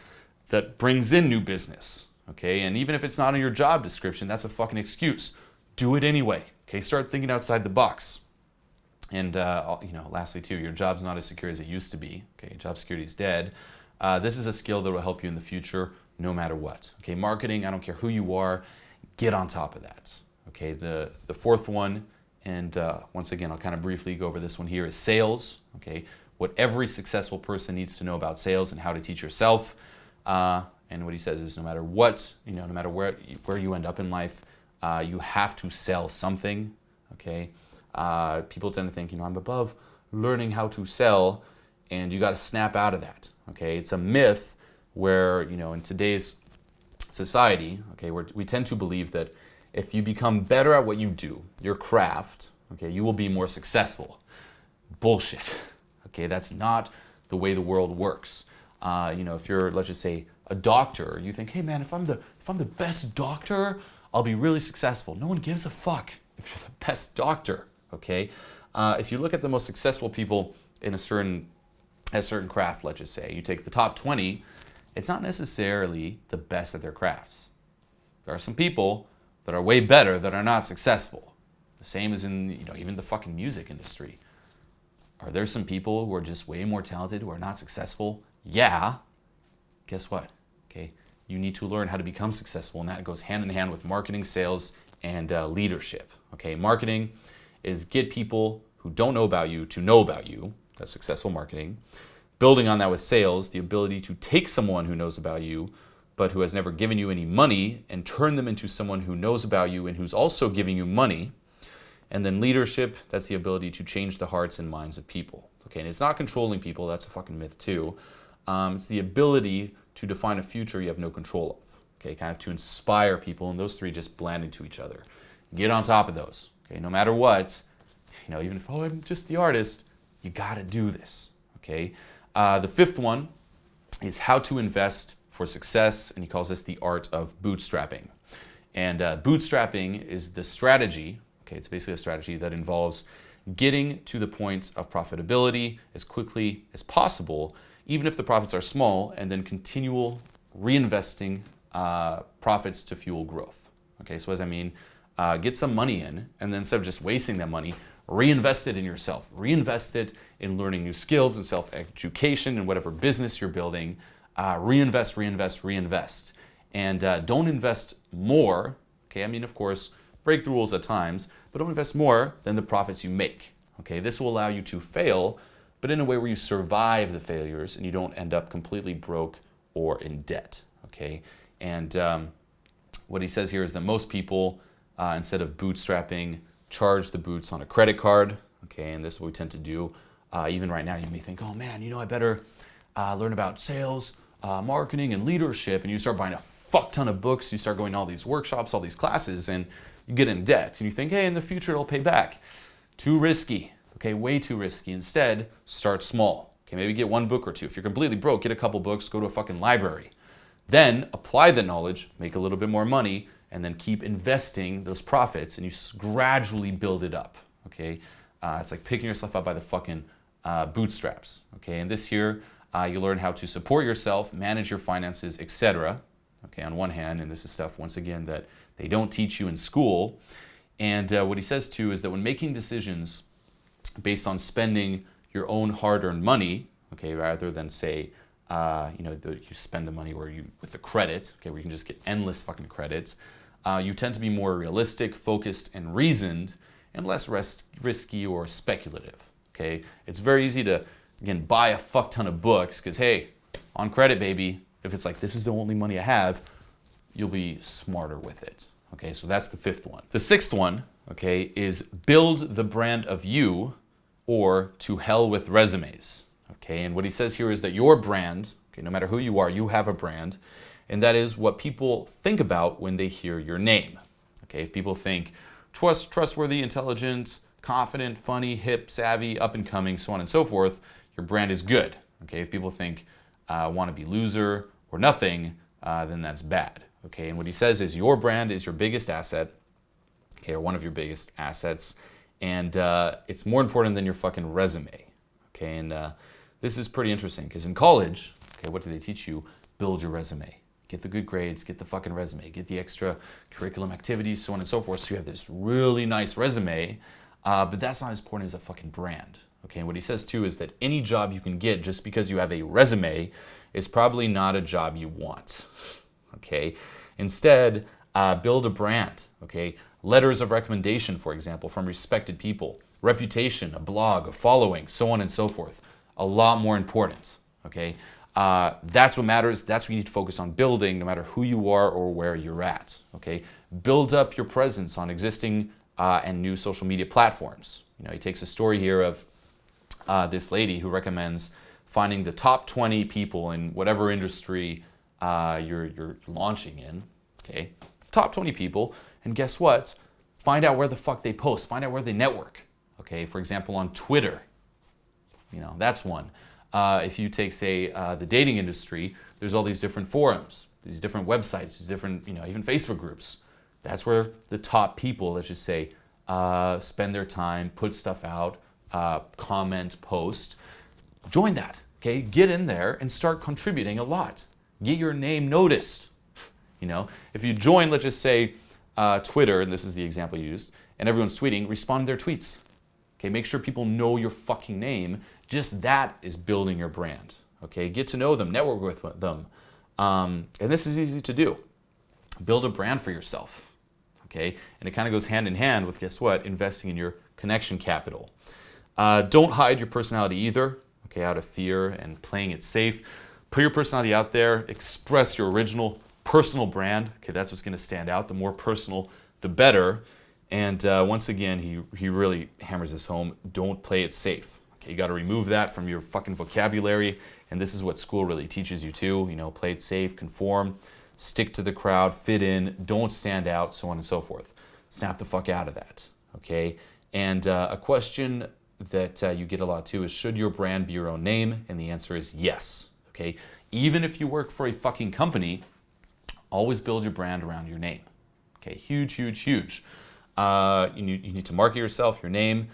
that brings in new business, okay? And even if it's not in your job description, that's a fucking excuse. do it anyway. Okay, start thinking outside the box. And lastly too, your job's not as secure as it used to be. Okay, job security is dead. This is a skill that will help you in the future, no matter what. Okay, marketing. I don't care who you are, get on top of that. Okay, the fourth one, and once again, I'll kind of briefly go over this one here, is sales. Okay, what every successful person needs to know about sales and how to teach yourself. And what he says is, no matter what, no matter where you end up in life, you have to sell something. Okay. People tend to think, I'm above learning how to sell, and you got to snap out of that. Okay, it's a myth where in today's society, okay, we tend to believe that if you become better at what you do, your craft, okay, you will be more successful. Bullshit. Okay, that's not the way the world works. If you're, let's just say, a doctor, you think, hey man, if I'm the best doctor, I'll be really successful. No one gives a fuck if you're the best doctor. Okay, if you look at the most successful people in a certain craft, let's just say, you take the top 20, it's not necessarily the best at their crafts. There are some people that are way better that are not successful. The same as in even the fucking music industry. Are there some people who are just way more talented who are not successful? Yeah. Guess what? Okay, you need to learn how to become successful, and that goes hand in hand with marketing, sales, and leadership. Okay, marketing is get people who don't know about you to know about you. That's successful marketing. Building on that with sales, the ability to take someone who knows about you, but who has never given you any money, and turn them into someone who knows about you and who's also giving you money. And then leadership, that's the ability to change the hearts and minds of people. Okay, and it's not controlling people, that's a fucking myth too. It's the ability to define a future you have no control of. Okay, kind of to inspire people, and those three just blend into each other. Get on top of those. Okay, no matter what, even if I'm just the artist, you gotta do this. Okay, the fifth one is how to invest for success, and he calls this the art of bootstrapping. And bootstrapping is the strategy. Okay, it's basically a strategy that involves getting to the point of profitability as quickly as possible, even if the profits are small, and then continual reinvesting profits to fuel growth. Okay, so as I mean, get some money in, and then instead of just wasting that money, reinvest it in yourself. Reinvest it in learning new skills and self-education and whatever business you're building. Reinvest. And don't invest more. Okay, I mean, of course, break the rules at times, but don't invest more than the profits you make. Okay, this will allow you to fail, but in a way where you survive the failures and you don't end up completely broke or in debt. Okay, and what he says here is that most people, instead of bootstrapping, charge the boots on a credit card. Okay, and this is what we tend to do. Even right now, you may think, oh man, I better learn about sales, marketing, and leadership, and you start buying a fuck ton of books, you start going to all these workshops, all these classes, and you get in debt, and you think, hey, in the future it'll pay back. Too risky. Okay, way too risky. Instead, start small. Okay, maybe get one book or two. If you're completely broke, get a couple books, go to a fucking library. Then apply the knowledge, make a little bit more money, and then keep investing those profits, and you gradually build it up. Okay, it's like picking yourself up by the fucking bootstraps. Okay, and this here, you learn how to support yourself, manage your finances, etc. Okay, on one hand, and this is stuff, once again, that they don't teach you in school. And what he says too is that when making decisions based on spending your own hard-earned money, okay, rather than say, you spend the money with the credit, okay, where you can just get endless fucking credits, you tend to be more realistic, focused, and reasoned, and less risky or speculative. Okay, it's very easy to, again, buy a fuck ton of books because, hey, on credit, baby, if it's like, this is the only money I have, you'll be smarter with it. Okay, so that's the fifth one. The sixth one, okay, is build the brand of you, or to hell with resumes. Okay, and what he says here is that your brand, okay, no matter who you are, you have a brand, and that is what people think about when they hear your name. Okay, if people think trustworthy, intelligent, confident, funny, hip, savvy, up and coming, so on and so forth, your brand is good. Okay, if people think want to be loser or nothing, then that's bad. Okay, and what he says is your brand is your biggest asset, okay, or one of your biggest assets, and it's more important than your fucking resume. Okay, and this is pretty interesting because in college, okay, what do they teach you? Build your resume. get the good grades, get the fucking resume, get the extra curriculum activities, so on and so forth. So you have this really nice resume, but that's not as important as a fucking brand. Okay, and what he says too is that any job you can get just because you have a resume is probably not a job you want. Okay, instead, build a brand. Okay, letters of recommendation, for example, from respected people, reputation, a blog, a following, so on and so forth. A lot more important. Okay, that's what matters. That's what you need to focus on building, no matter who you are or where you're at. Okay, build up your presence on existing and new social media platforms. You know, he takes a story here of this lady who recommends finding the top 20 people in whatever industry you're launching in. Okay, top 20 people, and guess what? Find out where the fuck they post. Find out where they network. Okay, for example, on Twitter. You know, that's one. If you take, say, the dating industry, there's all these different forums, these different websites, these different, even Facebook groups. That's where the top people, let's just say, spend their time, put stuff out, comment, post. Join that, okay? Get in there and start contributing a lot. Get your name noticed. If you join, let's just say, Twitter, and this is the example used, and everyone's tweeting, respond to their tweets. Okay, make sure people know your fucking name. Just that is building your brand. Okay, get to know them, network with them. And this is easy to do. Build a brand for yourself. Okay, and it kind of goes hand in hand with, guess what? Investing in your connection capital. Don't hide your personality either, okay, out of fear and playing it safe. Put your personality out there, express your original personal brand. Okay, that's what's going to stand out. The more personal, the better. And once again, he really hammers this home. Don't play it safe. Okay, you got to remove that from your fucking vocabulary. And this is what school really teaches you too. Play it safe, conform, stick to the crowd, fit in, don't stand out, so on and so forth. Snap the fuck out of that. Okay. And a question that you get a lot too is, should your brand be your own name? And the answer is yes. Okay. Even if you work for a fucking company, always build your brand around your name. Okay. Huge, huge, huge. You need to market yourself, your name.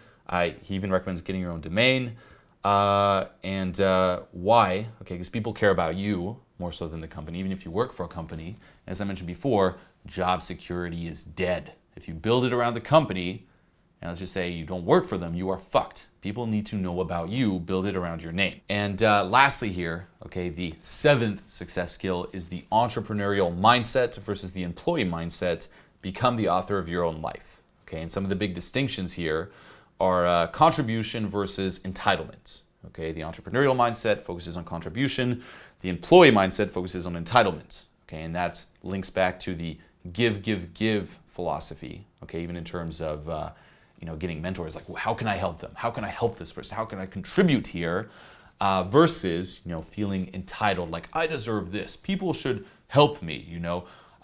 He even recommends getting your own domain. Why? Okay, because people care about you more so than the company, even if you work for a company. As I mentioned before, job security is dead. If you build it around the company, and let's just say you don't work for them, you are fucked. People need to know about you. Build it around your name. And lastly here, okay, the 7th success skill is the entrepreneurial mindset versus the employee mindset. Become the author of your own life. Okay, and some of the big distinctions here are contribution versus entitlement. Okay, the entrepreneurial mindset focuses on contribution. The employee mindset focuses on entitlement. Okay, and that links back to the give philosophy. Okay, even in terms of getting mentors, like, well, how can I help them? How can I help this person? How can I contribute here? Versus feeling entitled, like, I deserve this. People should help me.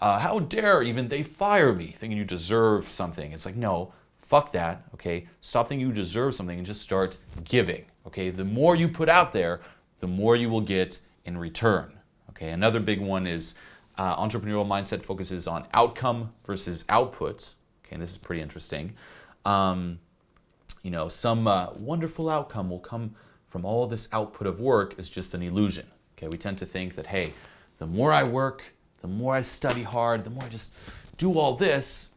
How dare even they fire me, thinking you deserve something. It's like, no, fuck that, okay? Stop thinking you deserve something and just start giving, okay? The more you put out there, the more you will get in return, okay? Another big one is entrepreneurial mindset focuses on outcome versus output, okay? And this is pretty interesting. Some wonderful outcome will come from all this output of work is just an illusion, okay? We tend to think that, hey, the more I work, the more I study hard, the more I just do all this,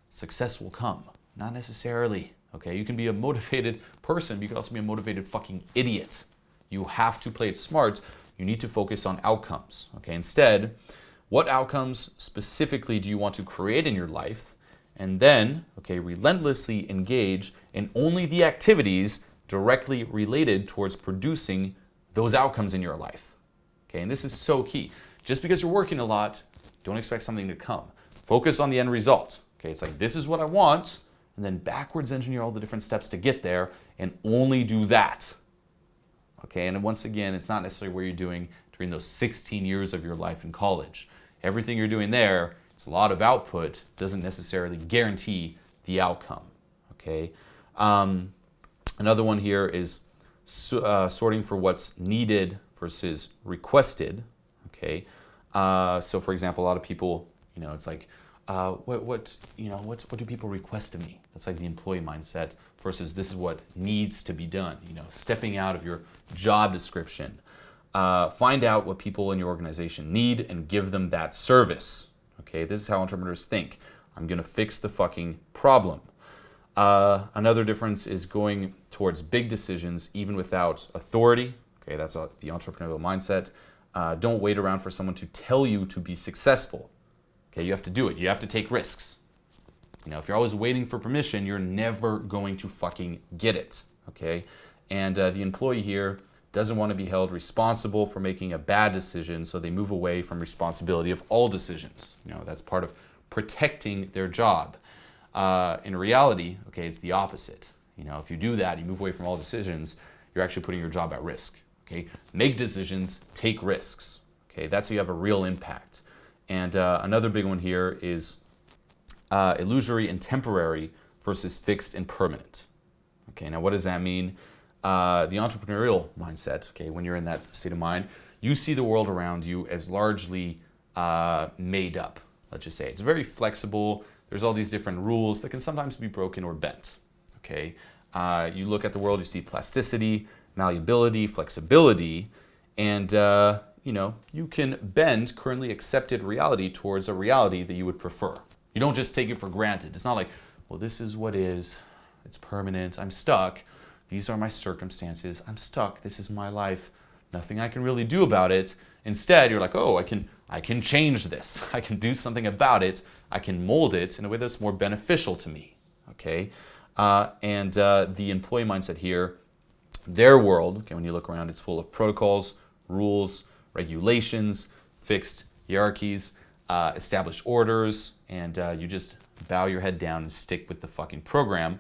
success will come. Not necessarily, okay? You can be a motivated person, but you can also be a motivated fucking idiot. You have to play it smart. You need to focus on outcomes, okay? Instead, what outcomes specifically do you want to create in your life? And then, okay, relentlessly engage in only the activities directly related towards producing those outcomes in your life, okay? And this is so key. Just because you're working a lot, don't expect something to come. Focus on the end result. Okay, it's like, this is what I want, and then backwards engineer all the different steps to get there, and only do that. Okay, and once again, it's not necessarily what you're doing during those 16 years of your life in college. Everything you're doing there, it's a lot of output, doesn't necessarily guarantee the outcome. Okay, another one here is sorting for what's needed versus requested. Okay, so for example, a lot of people, it's like, what do people request of me? That's like the employee mindset versus this is what needs to be done. Stepping out of your job description. Find out what people in your organization need and give them that service. Okay, this is how entrepreneurs think. I'm gonna fix the fucking problem. Another difference is going towards big decisions even without authority. Okay, that's the entrepreneurial mindset. Don't wait around for someone to tell you to be successful. Okay, you have to do it. You have to take risks. If you're always waiting for permission, you're never going to fucking get it. Okay, and the employee here doesn't want to be held responsible for making a bad decision, so they move away from responsibility of all decisions. That's part of protecting their job. In reality, okay, it's the opposite. If you do that, you move away from all decisions, you're actually putting your job at risk. Okay, make decisions, take risks. Okay, that's how you have a real impact. And another big one here is illusory and temporary versus fixed and permanent. Okay, now what does that mean? The entrepreneurial mindset, okay, when you're in that state of mind, you see the world around you as largely made up, let's just say. It's very flexible. There's all these different rules that can sometimes be broken or bent, okay? You look at the world, you see plasticity, malleability, flexibility, and you can bend currently accepted reality towards a reality that you would prefer. You don't just take it for granted. It's not like, well, this is what is, it's permanent, I'm stuck. These are my circumstances. I'm stuck. This is my life. Nothing I can really do about it. Instead, you're like, oh, I can change this. I can do something about it. I can mold it in a way that's more beneficial to me. Okay, and the employee mindset here, their world. Okay, when you look around, it's full of protocols, rules, regulations, fixed hierarchies, established orders, and you just bow your head down and stick with the fucking program,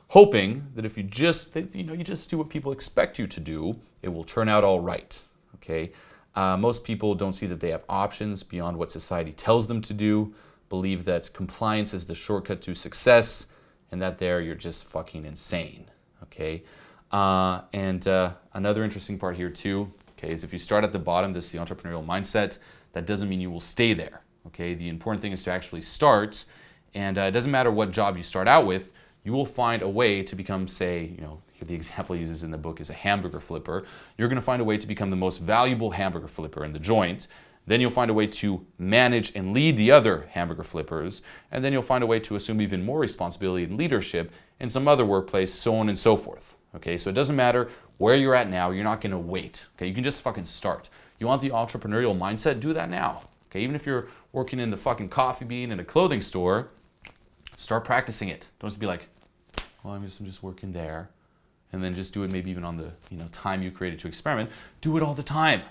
hoping that if you just do what people expect you to do, it will turn out all right. Okay, most people don't see that they have options beyond what society tells them to do, believe that compliance is the shortcut to success, and that you're just fucking insane. Okay, and another interesting part here too, okay, is if you start at the bottom, this is the entrepreneurial mindset, that doesn't mean you will stay there. Okay, the important thing is to actually start, and it doesn't matter what job you start out with, you will find a way to become, say, here the example he uses in the book is a hamburger flipper. You're going to find a way to become the most valuable hamburger flipper in the joint. Then you'll find a way to manage and lead the other hamburger flippers. And then you'll find a way to assume even more responsibility and leadership in some other workplace, so on and so forth. Okay, so it doesn't matter where you're at now. You're not going to wait. Okay, you can just fucking start. You want the entrepreneurial mindset? Do that now. Okay, even if you're working in the fucking coffee bean in a clothing store, start practicing it. Don't just be like, well, I'm just working there, and then just do it maybe even on the time you created to experiment. Do it all the time.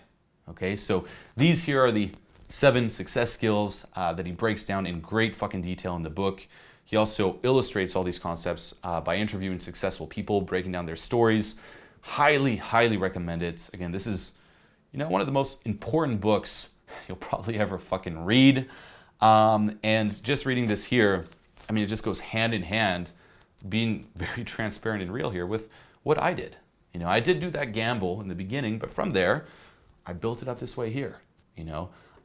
Okay, so these here are the 7 success skills that he breaks down in great fucking detail in the book. He also illustrates all these concepts by interviewing successful people, breaking down their stories. Highly, highly recommend it. Again, this is one of the most important books you'll probably ever fucking read. And just reading this here, I mean, it just goes hand in hand, being very transparent and real here with what I did. I did do that gamble in the beginning, but from there, I built it up this way here.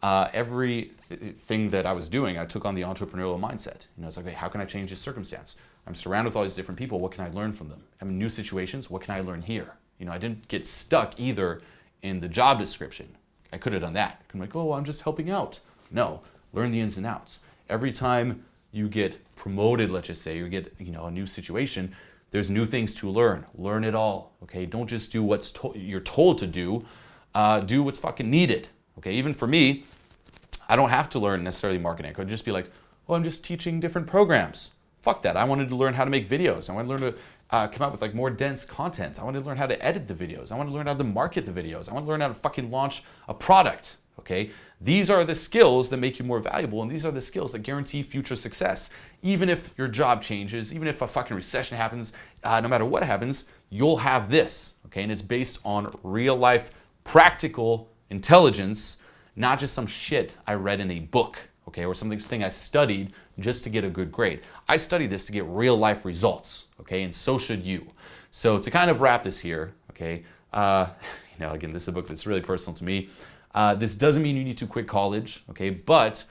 Everything that I was doing, I took on the entrepreneurial mindset. It's like, hey, how can I change this circumstance? I'm surrounded with all these different people. What can I learn from them? I'm in new situations. What can I learn here? I didn't get stuck either in the job description. I could have done that. I'm like, oh, I'm just helping out. No, learn the ins and outs. Every time you get promoted, let's just say, you get a new situation, there's new things to learn. Learn it all. Okay, don't just do what you're told to do. Do what's fucking needed. Okay, even for me, I don't have to learn necessarily marketing. I could just be like, well, I'm just teaching different programs. Fuck that. I wanted to learn how to make videos. I wanted to learn to come up with more dense content. I wanted to learn how to edit the videos. I wanted to learn how to market the videos. I want to learn how to fucking launch a product. Okay, these are the skills that make you more valuable, and these are the skills that guarantee future success. Even if your job changes, even if a fucking recession happens, no matter what happens, you'll have this. Okay, and it's based on real life practical intelligence, not just some shit I read in a book, okay, or something I studied just to get a good grade. I studied this to get real life results, okay, and so should you. So to kind of wrap this here, okay, again, this is a book that's really personal to me. This doesn't mean you need to quit college, okay, but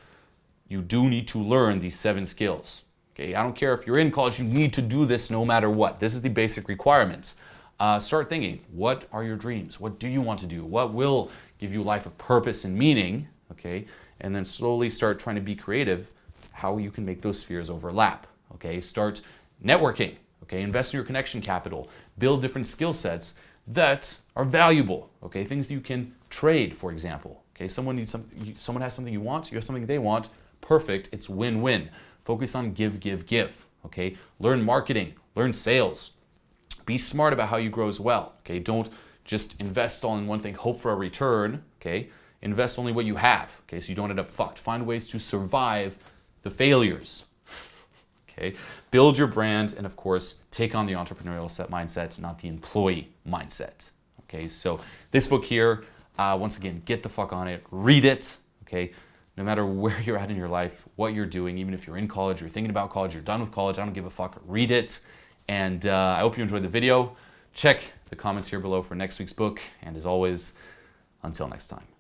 you do need to learn these 7 skills, okay. I don't care if you're in college, you need to do this no matter what. This is the basic requirement. start thinking, what are your dreams? What do you want to do? What will give you life of purpose and meaning? Okay, and then slowly start trying to be creative, how you can make those spheres overlap. Okay, start networking. Okay, invest in your connection capital. Build different skill sets that are valuable. Okay, things that you can trade, for example. Okay, someone needs something. Someone has something you want. You have something they want. Perfect. It's win-win. Focus on give, give, give. Okay, learn marketing. Learn sales. Be smart about how you grow as well. Okay, don't just invest all in one thing. Hope for a return. Okay, invest only what you have. Okay, so you don't end up fucked. Find ways to survive the failures. Okay, build your brand, and of course, take on the entrepreneurial mindset, not the employee mindset. Okay, so this book here, once again, get the fuck on it, read it. Okay, no matter where you're at in your life, what you're doing, even if you're in college, you're thinking about college, you're done with college, I don't give a fuck, read it. And I hope you enjoyed the video. Check the comments here below for next week's book, and as always, until next time.